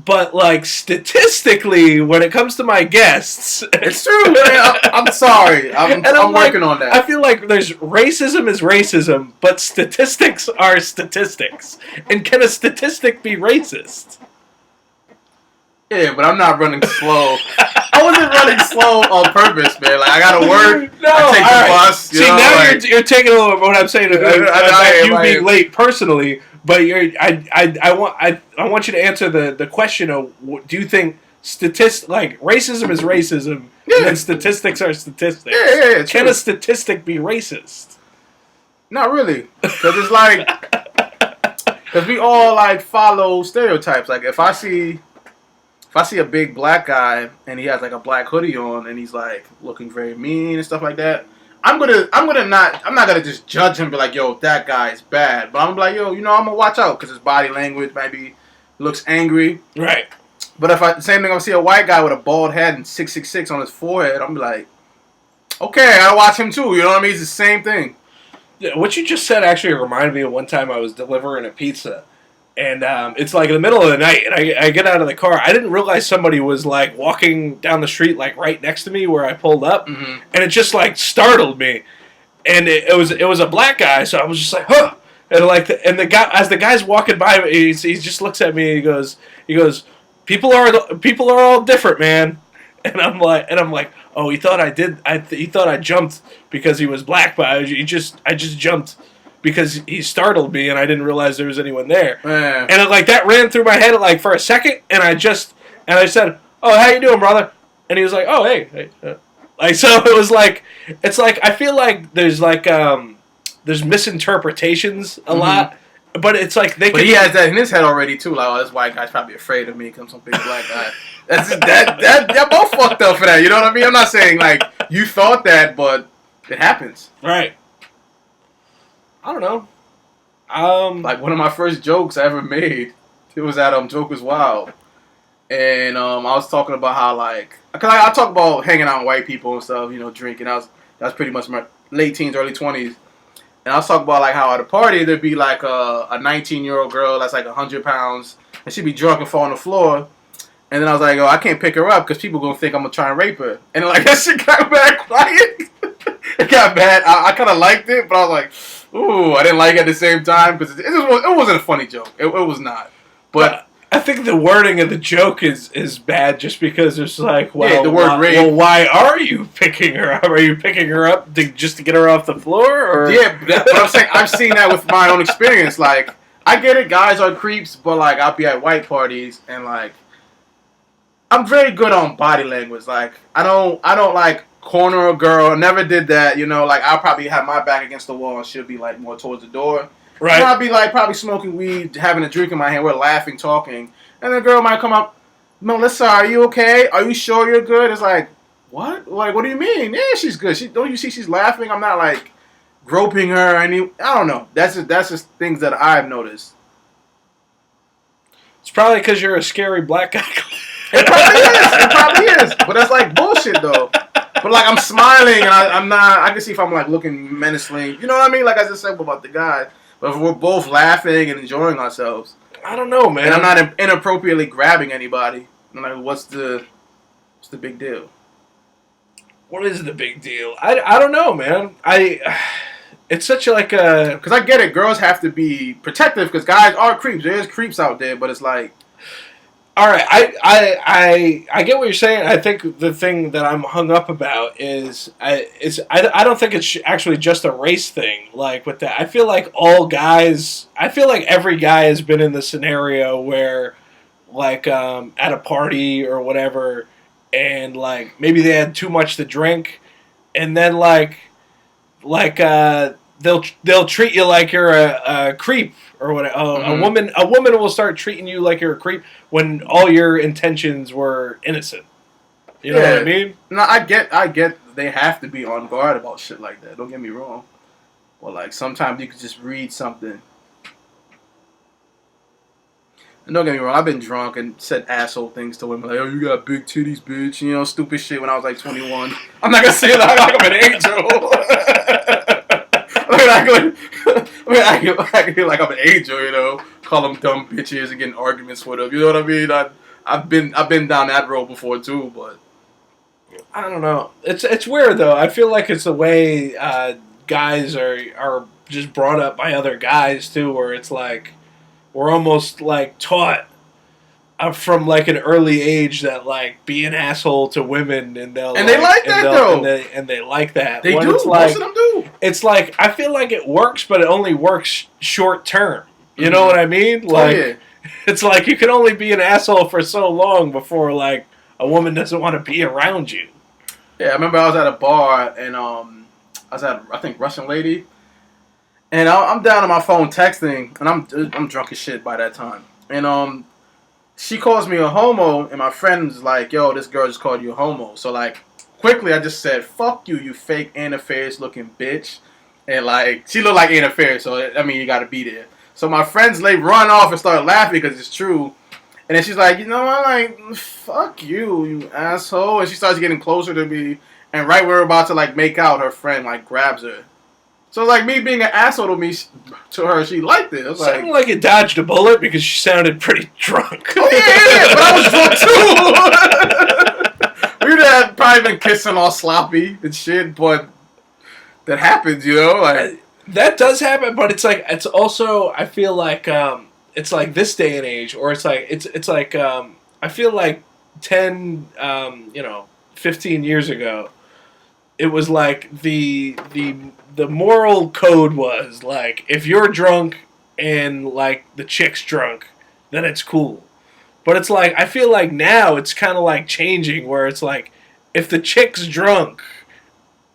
But, like, statistically, when it comes to my guests... It's true, man. I'm sorry. I'm working on that. I feel like racism is racism, but statistics are statistics. And can a statistic be racist? Yeah, but I'm not running slow. I wasn't running slow on purpose, man. Like, I gotta work. No, I take the bus. See, now you're taking a little bit what I'm saying about you being late personally... But I want you to answer the question of, do you think racism is racism, and then statistics are statistics? Yeah. Can a statistic be racist? Not really, because it's like, because we all like follow stereotypes. Like if I see a big black guy and he has like a black hoodie on and he's like looking very mean and stuff like that. I'm not gonna just judge him and be like, yo, that guy's bad. But I'm like, yo, I'm gonna watch out because his body language maybe looks angry. Right. But same thing, I see a white guy with a bald head and 666 on his forehead, I'm like, okay, I gotta watch him too. You know what I mean? It's the same thing. What you just said actually reminded me of one time I was delivering a pizza. And it's like in the middle of the night, and I get out of the car. I didn't realize somebody was like walking down the street, like right next to me where I pulled up, Mm-hmm. and it just like startled me. And it was a black guy, so I was just like, huh. And like, and the guy, as the guy's walking by, he just looks at me and he goes, people are all different, man. And I'm like, oh, he thought he thought I jumped because he was black, but I just jumped because he startled me and I didn't realize there was anyone there. Yeah. And like that ran through my head like for a second, and I said, "Oh, how you doing, brother?" And he was like, "Oh, hey." Like so, it was like it's like I feel like there's misinterpretations a lot, but it's like But he has that in his head already too. Like, oh, this white guy's probably afraid of me because I'm some big black guy. Y'all both fucked up for that. You know what I mean? I'm not saying like you thought that, but it happens. Right. I don't know. Like one of my first jokes I ever made, it was at Joke Was Wild, and I was talking about how like, cause I talk about hanging out with white people and stuff, drinking. That's pretty much my late teens, early 20s, and I was talking about like how at a party there'd be like a 19-year-old girl that's like 100 pounds, and she'd be drunk and fall on the floor. And then I was like, oh, I can't pick her up because people gonna think I'm gonna try and rape her. And like that shit got bad quiet. It got bad. I kind of liked it, but I was like, ooh, I didn't like it at the same time because it wasn't a funny joke. It was not. But I think the wording of the joke is bad just because it's like, well, yeah, the word rape. Well, why are you picking her up? Are you picking her up just to get her off the floor? Or? Yeah, but I'm saying I've seen that with my own experience. Like, I get it, guys are creeps, but like I'll be at white parties and like I'm very good on body language. Like I don't like corner a girl. Never did that. Like I'll probably have my back against the wall and she'll be like more towards the door. Right. And I'll be like probably smoking weed, having a drink in my hand. We're laughing, talking, and the girl might come up. Melissa, are you okay? Are you sure you're good? It's like, what? Like, what do you mean? Yeah, she's good. Don't you see she's laughing? I'm not like groping her. I don't know. That's just things that I've noticed. It's probably because you're a scary black guy. It probably is. But that's like bullshit though. But like I'm smiling and I'm not. I can see if I'm like looking menacing. You know what I mean? Like I just said about the guy. But if we're both laughing and enjoying ourselves, I don't know, man. and I'm not inappropriately grabbing anybody, I'm like, what's the big deal? What is the big deal? I don't know, man. It's such like a because I get it. Girls have to be protective because guys are creeps. There's creeps out there, but it's like. All right, I get what you're saying. I think the thing that I'm hung up about is I don't think it's actually just a race thing. Like with that, I feel like every guy has been in the scenario where, like, at a party or whatever, and like maybe they had too much to drink, and then they'll treat you like you're a creep. Or what? A woman will start treating you like you're a creep when all your intentions were innocent. You know what I mean? No, I get. They have to be on guard about shit like that. Don't get me wrong. But like sometimes you can just read something. And don't get me wrong. I've been drunk and said asshole things to women like, "Oh, you got big titties, bitch." Stupid shit when I was like 21. I'm not gonna say that like I'm an angel. I feel like I'm an angel, call them dumb bitches and get in arguments with them. You know what I mean? I've been down that road before too, but I don't know. It's weird though. I feel like it's the way guys are just brought up by other guys too, where it's like we're almost like taught from like an early age that like be an asshole to women and they like that. They when do. It's like, most of them do. It's like I feel like it works, but it only works short term. You know what I mean? Like it's like you can only be an asshole for so long before like a woman doesn't want to be around you. Yeah, I remember I was at a bar and I was at I think Russian lady, and I'm down on my phone texting, and I'm drunk as shit by that time, and she calls me a homo, and my friend's like, yo, this girl just called you a homo. So, like, quickly I just said, fuck you, you fake Anna Faris looking bitch. And, like, she looked like Anna Faris, so, I mean, you gotta be there. So my friends, run off and start laughing because it's true. And then she's like, I'm like, fuck you, you asshole. And she starts getting closer to me. And right when we're about to, like, make out, her friend, like, grabs her. So like me being an asshole to her, she liked it. It was Sounded like it dodged a bullet because she sounded pretty drunk. Oh yeah, but I was drunk too. We'd have probably been kissing all sloppy and shit, but that happens, you know. Like that does happen, but it's also I feel like it's like this day and age, or it's like I feel like 10, 15 years ago, it was like the moral code was like if you're drunk and like the chick's drunk, then it's cool. But it's like I feel like now it's kind of like changing where it's like if the chick's drunk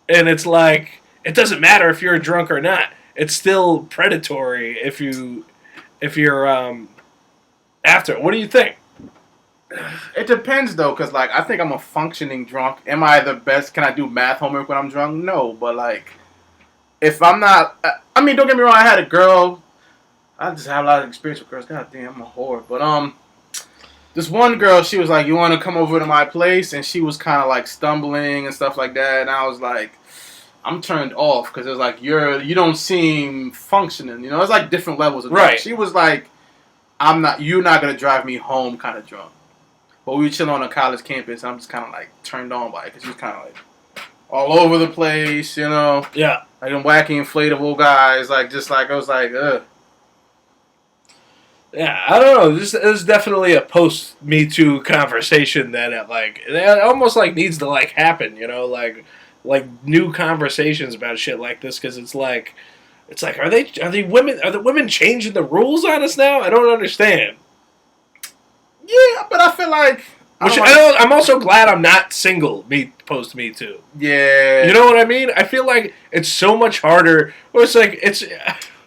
and it's like it doesn't matter if you're drunk or not. It's still predatory if you're after. What do you think? it depends though, cause like I think I'm a functioning drunk. Am I the best? Can I do math homework when I'm drunk? No, but like if I'm not, I mean, don't get me wrong. I had a girl. I just have a lot of experience with girls. God damn, I'm a whore. But this one girl, she was like, "You want to come over to my place?" And she was kind of like stumbling and stuff like that. And I was like, I'm turned off because it was like you don't seem functioning. You know, it's like different levels of drunk. Right. She was like, you're not gonna drive me home, kind of drunk. But we were chilling on a college campus. And I'm just kind of like turned on by it because she was kind of like all over the place. You know. Yeah. Like them wacky inflatable guys. Like just like I was like, ugh. Yeah, I don't know. This is definitely a post Me Too conversation that it almost like needs to like happen. You know, like new conversations about shit like this because it's like are the women changing the rules on us now? I don't understand. Yeah, but I feel like I'm also glad I'm not single. Post Me Too. Yeah, you know what I mean. I feel like it's so much harder. Or it's like it's.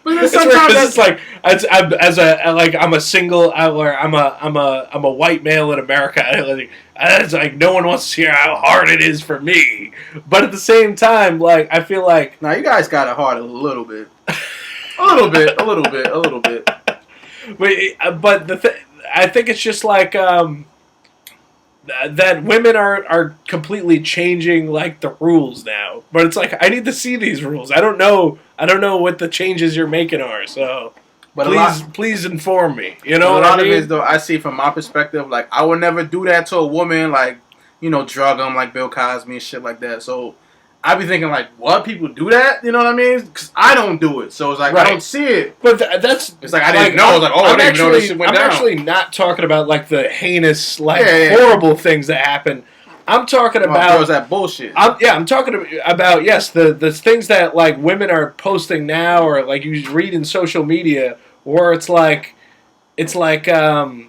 But sometimes it's like I'm a single or I'm a white male in America. It's like no one wants to hear how hard it is for me. But at the same time, like I feel like now you guys got it hard a little bit, a little bit. But I think it's just like that women are completely changing like the rules now. But it's like I need to see these rules. I don't know what the changes you're making are. So but please inform me. You know what I mean? A lot of it though, I see from my perspective, like I would never do that to a woman, like drug them like Bill Cosby and shit like that. So I be thinking like, what, people do that? You know what I mean? Because I don't do it, so it's like right. I don't see it. But that's it's like I didn't know. I was like, I didn't even know this shit went down. I'm actually not talking about like the heinous, horrible things that happen. I'm talking about girls that bullshit. I'm talking about the things that like women are posting now, or like you read in social media, where it's like on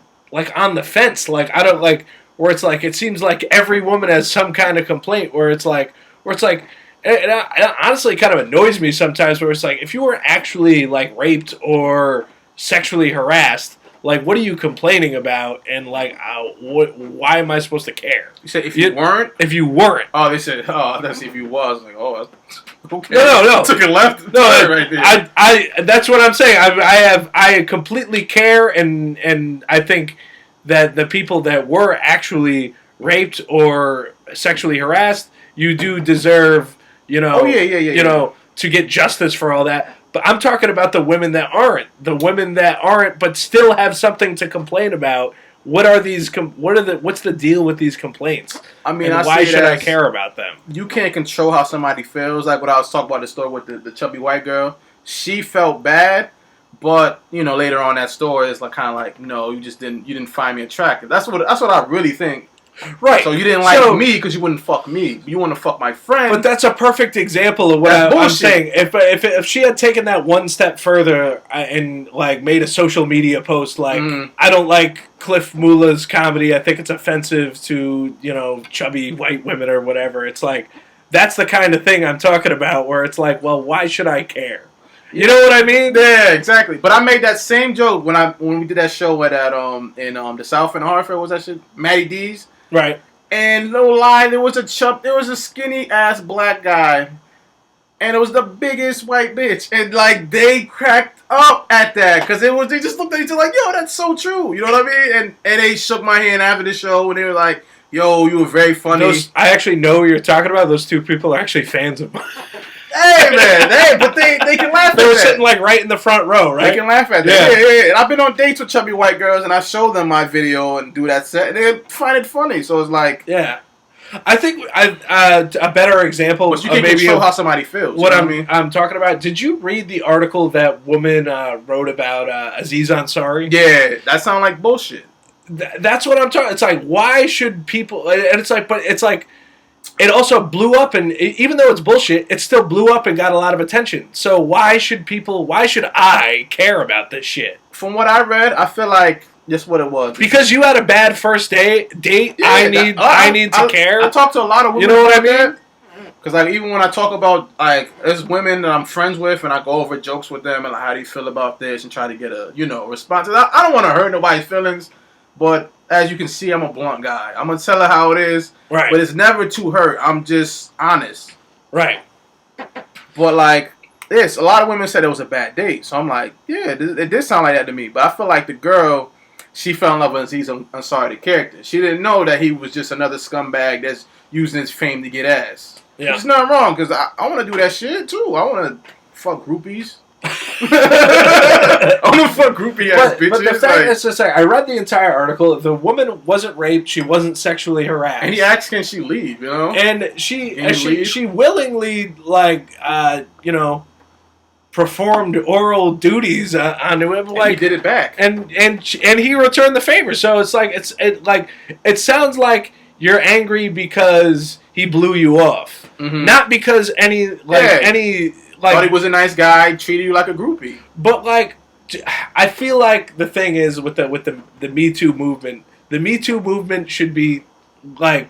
the fence. Like I don't like where it's like it seems like every woman has some kind of complaint. Where it's like it honestly kind of annoys me sometimes. Where it's like if you were actually like raped or sexually harassed. Like, what are you complaining about? And like, why am I supposed to care? You said if you weren't. If you weren't. Oh, they said. Oh, that's if you was. Like, oh, okay. No. Took it left. No, right there. I. That's what I'm saying. I completely care, and I think that the people that were actually raped or sexually harassed, you do deserve, Oh yeah. To get justice for all that. But I'm talking about the women that aren't. The women that aren't, but still have something to complain about. What are these? What's the deal with these complaints? I mean, and why should I care about them? You can't control how somebody feels. Like what I was talking about the story with the chubby white girl. She felt bad, but later on that story is like kind of like no, you didn't find me attractive. That's what I really think. Right. So you didn't like me because you wouldn't fuck me. You want to fuck my friend. But that's a perfect example of what I'm saying. If she had taken that one step further and like made a social media post like I don't like Cliff Mula's comedy. I think it's offensive to chubby white women or whatever. It's like that's the kind of thing I'm talking about. Where it's like, well, why should I care? You know what I mean? Yeah, exactly. But I made that same joke when we did that show at in the South in Hartford. What was that shit? Matty D's. Right. And no lie, there was a skinny ass black guy, and it was the biggest white bitch, and like they cracked up at that because they just looked at each other like, yo, that's so true, you know what I mean? And they shook my hand after the show, and they were like, yo, you were very funny. I actually know what you're talking about. Those two people are actually fans of mine. Hey man, but they can laugh at that. They were sitting like right in the front row, right? They can laugh at that. Yeah. And I've been on dates with chubby white girls, and I show them my video and do that set, and they find it funny. So it's like, yeah. I think a better example. But you can control how somebody feels. What I'm talking about. Did you read the article that woman wrote about Aziz Ansari? Yeah, that sounds like bullshit. That's what I'm talking. It's like, why should people? And it's like, but it's like, it also blew up, and even though it's bullshit, it still blew up and got a lot of attention. So why should people? Why should I care about this shit? From what I read, I feel like. Just what it was. Because you had a bad first date, yeah, I need to care. I talk to a lot of women. You know what I mean? Because like even when I talk about like there's women that I'm friends with and I go over jokes with them and like how do you feel about this and try to get a response. I don't want to hurt nobody's feelings, but as you can see, I'm a blunt guy. I'm gonna tell her how it is, right? But it's never to hurt. I'm just honest, right? But like this, a lot of women said it was a bad date, so I'm like, yeah, it did sound like that to me. But I feel like the girl. She fell in love with Aziz Ansari, the character. She didn't know that he was just another scumbag that's using his fame to get ass. Yeah. There's nothing wrong, because I want to do that shit, too. I want to fuck groupies. I want to fuck groupie ass bitches. But the fact is just like, I read the entire article. The woman wasn't raped. She wasn't sexually harassed. And he asked, can she leave, And she willingly, performed oral duties on him, like he did it back, and he returned the favor. So it's like it sounds like you're angry because he blew you off, not because thought he was a nice guy, treated you like a groupie. But like, I feel like the thing is with the Me Too movement, the Me Too movement should be like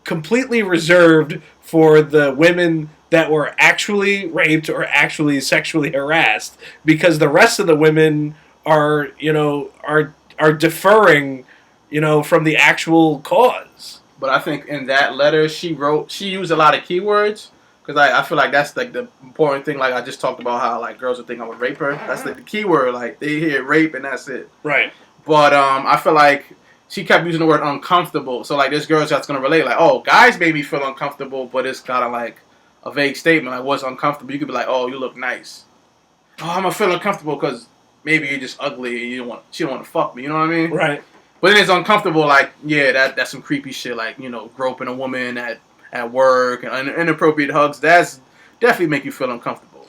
completely reserved for the women that were actually raped or actually sexually harassed, because the rest of the women are deferring, from the actual cause. But I think in that letter she used a lot of keywords, because I feel like that's like the important thing. Like I just talked about how like girls would think I would rape her. That's like the keyword. Like they hear rape and that's it. Right. But I feel like she kept using the word uncomfortable. So like this girl that's gonna relate. Like, oh, guys made me feel uncomfortable, but it's kind of like a vague statement, like what's uncomfortable. You could be like, oh, you look nice. Oh, I'm gonna feel uncomfortable because maybe you're just ugly and she don't want to fuck me. You know what I mean? Right. But then it's uncomfortable, like, yeah, that's some creepy shit, like, groping a woman at work and inappropriate hugs. That's definitely make you feel uncomfortable.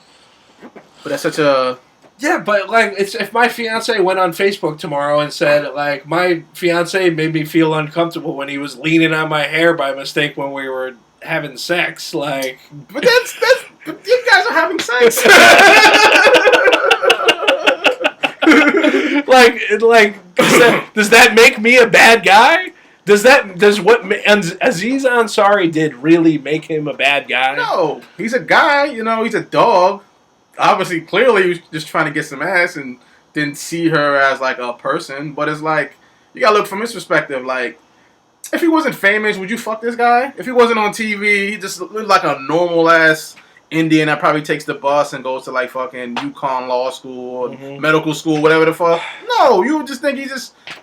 But that's such a... Yeah, but like, it's if my fiance went on Facebook tomorrow and said, like, my fiance made me feel uncomfortable when he was leaning on my hair by mistake when we were having sex, like... But you guys are having sex. does that make me a bad guy? Does what Aziz Ansari did really make him a bad guy? No, he's a guy. He's a dog. Obviously, clearly, he was just trying to get some ass and didn't see her as like a person. But it's like you gotta look from his perspective. Like, if he wasn't famous, would you fuck this guy? If he wasn't on TV, he just looked like a normal ass Indian that probably takes the bus and goes to like fucking UConn law school or medical school, whatever the fuck. No, you would just think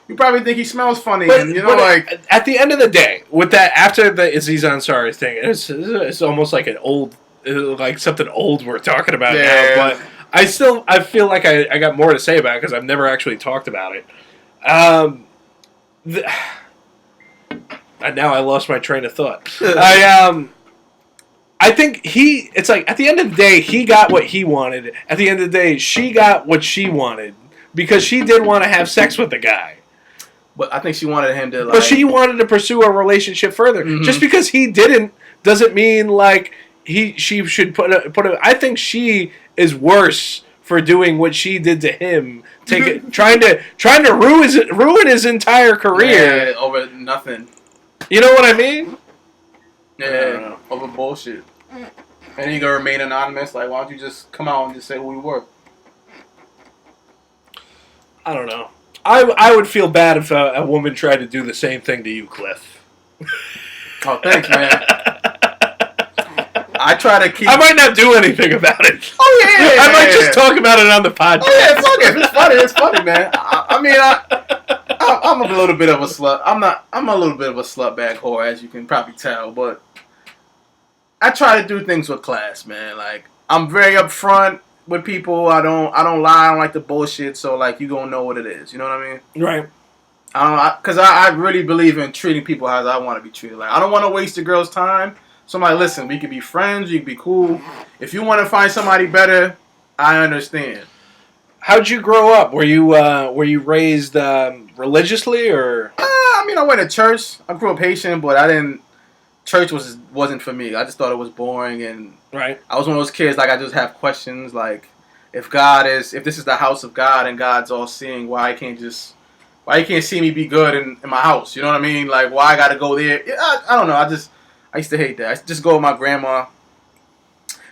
you probably think he smells funny. But, and like at the end of the day, with that, after the Aziz Ansari thing, it's almost like an old, like something old we're talking about now. But I feel like I got more to say about it because I've never actually talked about it. And now I lost my train of thought. I think it's like, at the end of the day, he got what he wanted. At the end of the day, she got what she wanted. Because she did want to have sex with the guy. But I think she wanted him to, like... But she wanted to pursue a relationship further. Mm-hmm. Just because he didn't, doesn't mean, like, she should put a... I think she is worse for doing what she did to him. Trying to ruin his entire career. Yeah, over nothing. You know what I mean? Yeah, over bullshit. And you gonna remain anonymous? Like, why don't you just come out and just say who you were? I don't know. I would feel bad if a woman tried to do the same thing to you, Cliff. Oh, thanks, man. I try to keep... I might not do anything about it. Oh, yeah. I might just talk about it on the podcast. Oh, yeah, fuck it. It's funny. It's funny, man. I'm a little bit of a slut. I'm a little bit of a slut bag whore, as you can probably tell, but I try to do things with class, man. Like I'm very upfront with people. I don't lie. I don't like the bullshit. So like you gonna know what it is. You know what I mean? Right. Because I really believe in treating people as I want to be treated. Like I don't want to waste a girl's time. So I'm like, listen, we could be friends. We could be cool. If you want to find somebody better, I understand. How'd you grow up? Were you raised religiously or? I mean, I went to church. I grew up Haitian, but I didn't. Church wasn't for me. I just thought it was boring, and Right. I was one of those kids. Like I just have questions. Like if this is the house of God and God's all seeing, why you can't see me be good in my house? You know what I mean? Like why I got to go there? Yeah, I don't know. I used to hate that. I used to just go with my grandma.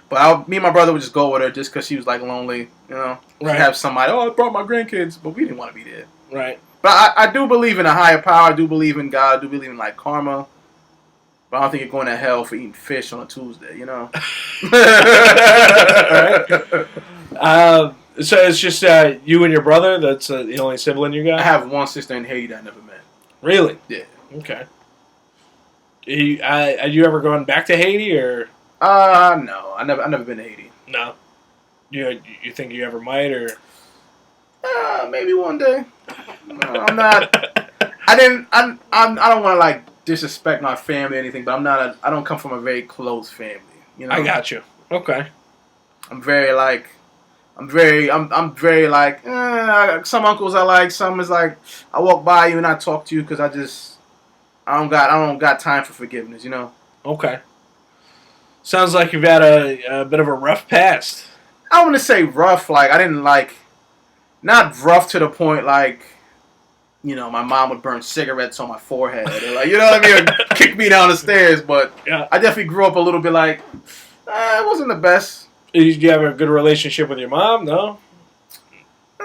But me and my brother would just go with her just because she was like lonely, you know. Right. Have somebody. Oh, I brought my grandkids, but we didn't want to be there. Right. But I do believe in a higher power. I do believe in God. I do believe in like karma. But I don't think you're going to hell for eating fish on a Tuesday, you know. So it's just you and your brother. That's the only sibling you got. I have one sister in Haiti that I never met. Really? Yeah. Okay. Are you ever going back to Haiti or? No. I never been to Haiti. No. You think you ever might or? Maybe one day. No, I'm not. I don't want to like disrespect my family or anything, but I don't come from a very close family. You know. I got you. Okay. I'm very like. I'm very like. Some uncles I like. Some is like I walk by you and I talk to you because I don't got time for forgiveness. You know. Okay. Sounds like you've had a bit of a rough past. I want to say rough. Like I didn't like. Not rough to the point like, you know, my mom would burn cigarettes on my forehead. Or like, you know what I mean? Or kick me down the stairs. But yeah. I definitely grew up a little bit like, it wasn't the best. Did you have a good relationship with your mom? No?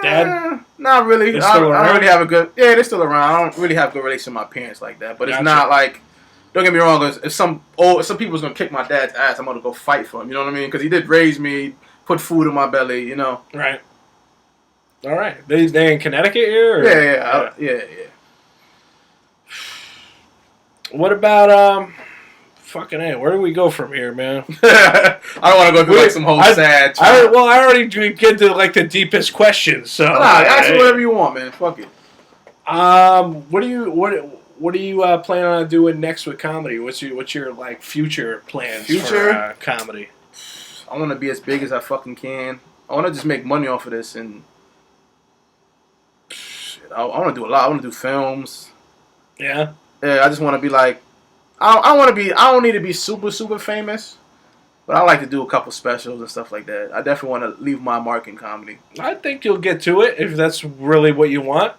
Dad? Not really. I don't really have a good... Yeah, they're still around. I don't really have a good relationship with my parents like that. But it's not like... Don't get me wrong. If some people's going to kick my dad's ass, I'm going to go fight for him. You know what I mean? Because he did raise me, put food in my belly, you know. Right. All right. They in Connecticut here? Or? Yeah. What about fucking A? Where do we go from here, man? I don't want to go through like some whole sad. I already get to like the deepest questions. So ask me whatever you want, man. Fuck it. What do you plan on doing next with comedy? What's your like future plans for comedy? I want to be as big as I fucking can. I want to just make money off of this and. I want to do a lot. I want to do films. Yeah. Yeah, I just want to be like, I don't need to be super, super famous, but I like to do a couple specials and stuff like that. I definitely want to leave my mark in comedy. I think you'll get to it if that's really what you want.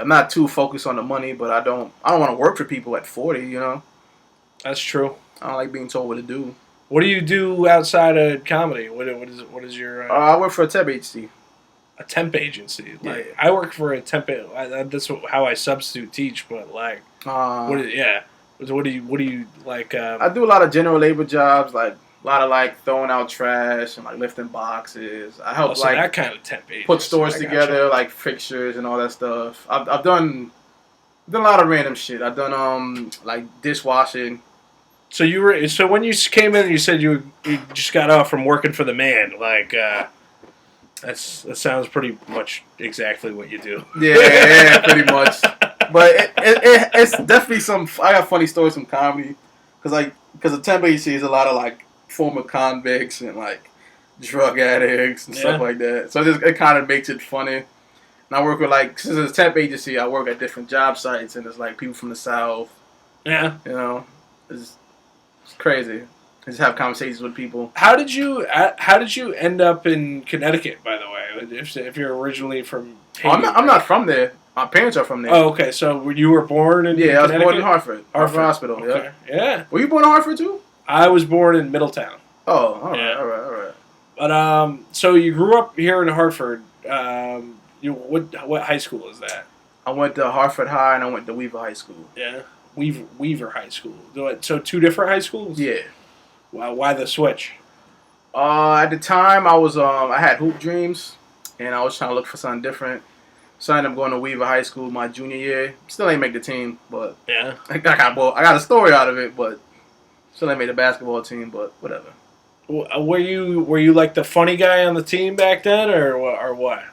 I'm not too focused on the money, but I don't want to work for people at 40, you know? That's true. I don't like being told what to do. What do you do outside of comedy? What is your... I work for a temp agency. A temp agency. Like yeah. I work for a temp. That's how I substitute teach. But like, what do you like? I do a lot of general labor jobs, like a lot of like throwing out trash and like lifting boxes. I help like that kind of temp agency. Put stores together, like fixtures and all that stuff. I've done a lot of random shit. I've done like dishwashing. So when you came in, you said you just got off from working for the man, like. That sounds pretty much exactly what you do. Yeah, pretty much. But it's definitely I got funny stories from comedy, because the temp agency is a lot of like former convicts and like drug addicts and stuff like that. So it kind of makes it funny. And I work with like since it's a temp agency, I work at different job sites and there's like people from the South. Yeah. You know, it's crazy. Just have conversations with people. How did you end up in Connecticut? By the way, if you're originally from, Haiti, I'm not from there. My parents are from there. Oh, okay. So you were born in I was born in Hartford Hospital. Okay. Yeah. Were you born in Hartford too? I was born in Middletown. Oh, all right. But so you grew up here in Hartford. What high school is that? I went to Hartford High and I went to Weaver High School. Yeah, Weaver High School. So two different high schools. Yeah. Why the switch? At the time, I had hoop dreams, and I was trying to look for something different. So I ended up going to Weaver High School my junior year. Still ain't make the team, but yeah, I got a story out of it. But Still ain't made a basketball team, but whatever. Were you like the funny guy on the team back then, or what?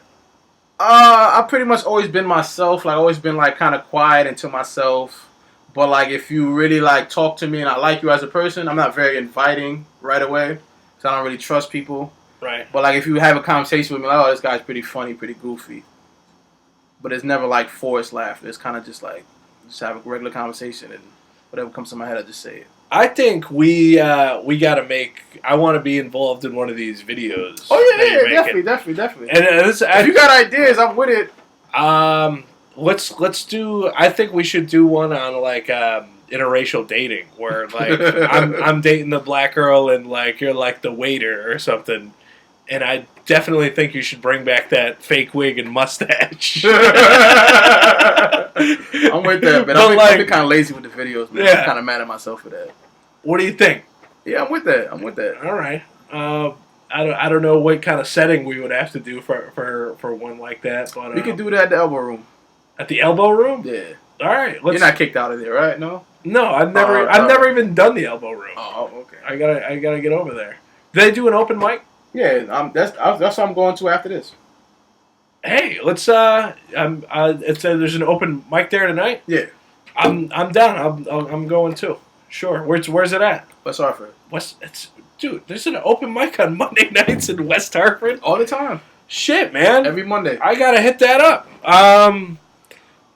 I've pretty much always been myself. Like, always been like kind of quiet and to myself. But like, if you really like talk to me and I like you as a person, I'm not very inviting right away. So I don't really trust people. Right. But like, if you have a conversation with me, like, oh, this guy's pretty funny, pretty goofy. But it's never like forced laughter. It's kind of just like just have a regular conversation and whatever comes to my head, I just say it. I think we got to make. I want to be involved in one of these videos. Oh yeah, definitely. And if you got ideas, I'm with it. Let's do. I think we should do one on like interracial dating, where like I'm dating the black girl and like you're like the waiter or something. And I definitely think you should bring back that fake wig and mustache. I'm with that, but I've been kind of lazy with the videos, man. Yeah. I'm kind of mad at myself for that. What do you think? Yeah, I'm with that. All right. I don't know what kind of setting we would have to do for one like that, but we could do that at the elbow room. At the elbow room? Yeah. All right. You're not kicked out of there, right? No. No, I've never even done the elbow room. Oh, okay. I gotta get over there. Do they do an open mic? Yeah, that's what I'm going to after this. Hey, let's there's an open mic there tonight. Yeah, I'm down. I'm going too. Sure. Where's it at? West Hartford. Dude, there's an open mic on Monday nights in West Hartford all the time. Shit, man. Every Monday. I gotta hit that up.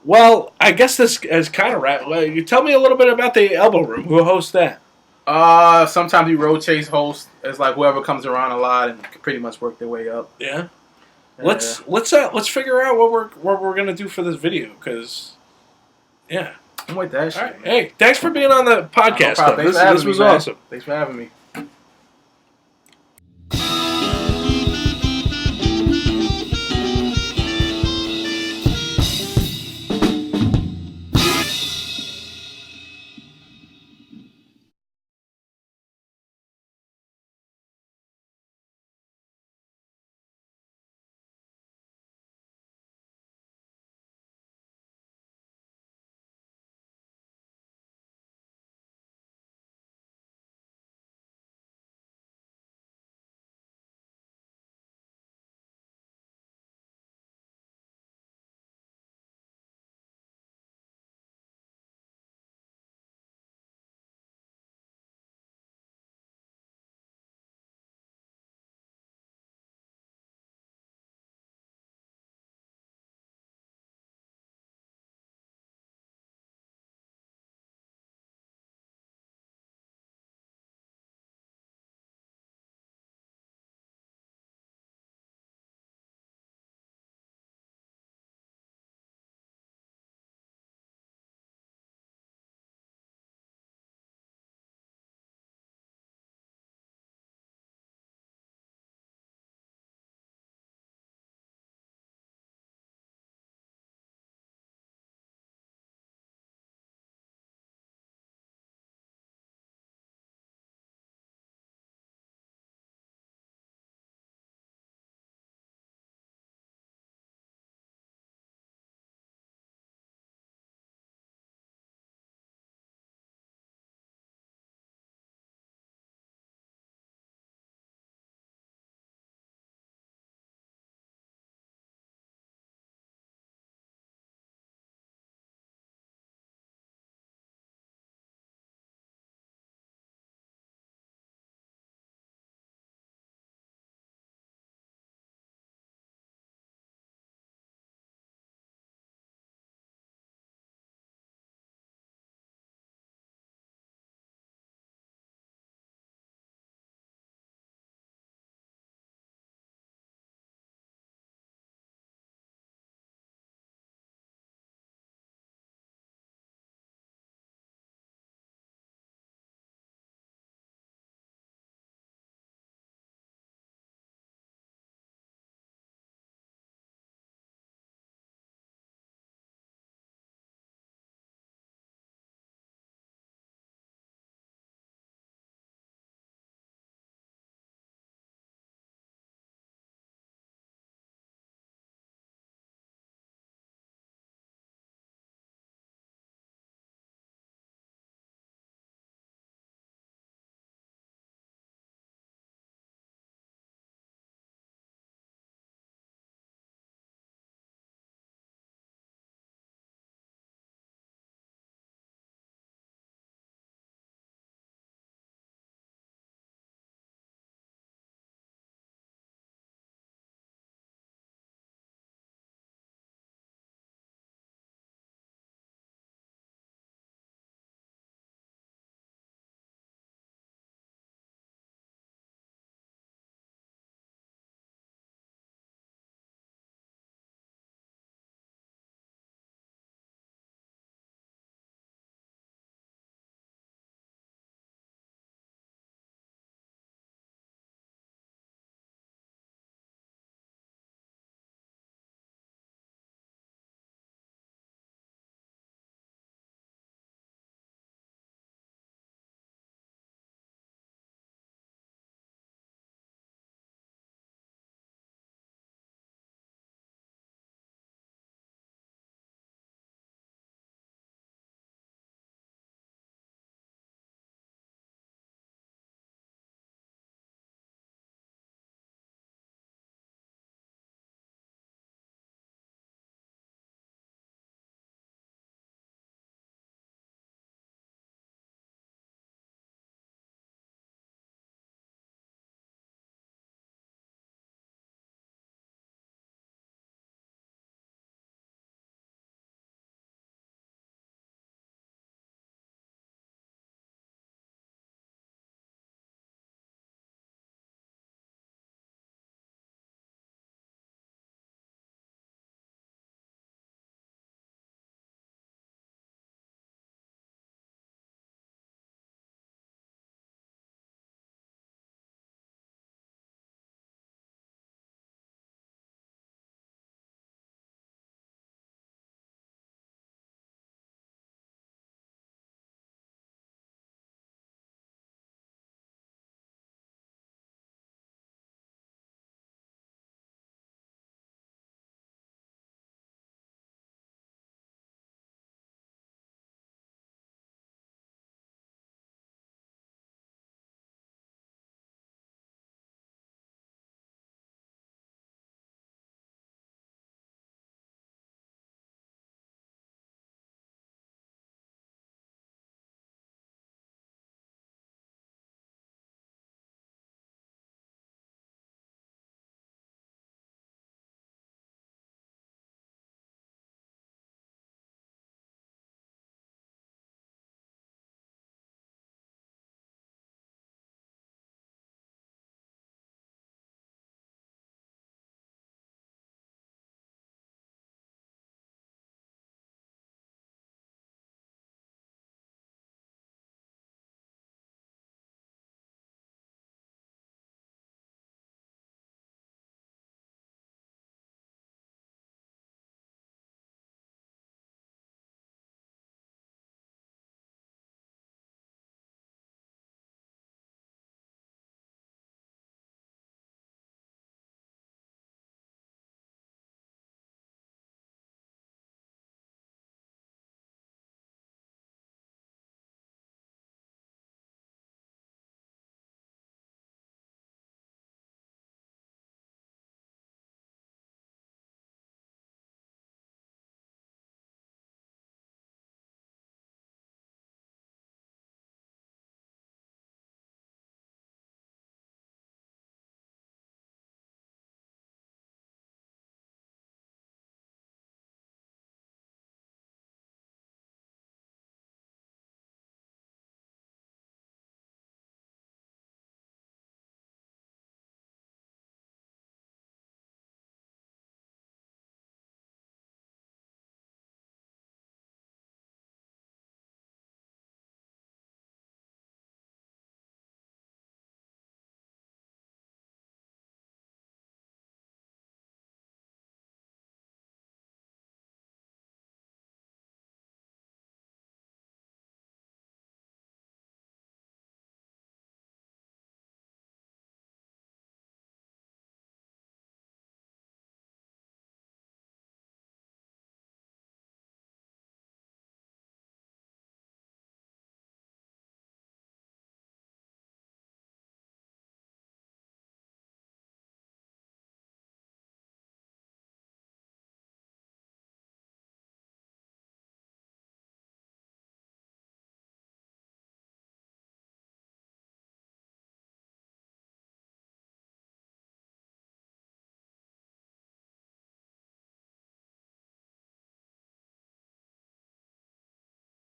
Well, I guess this is kind of right. Well, you tell me a little bit about the elbow room. Who hosts that? Sometimes we rotate hosts. It's like whoever comes around a lot and can pretty much work their way up. Yeah. Let's figure out what we're gonna do for this video, because yeah. I'm with that shit. All right. Hey, thanks for being on the podcast. No problem. This was awesome. Thanks for having me.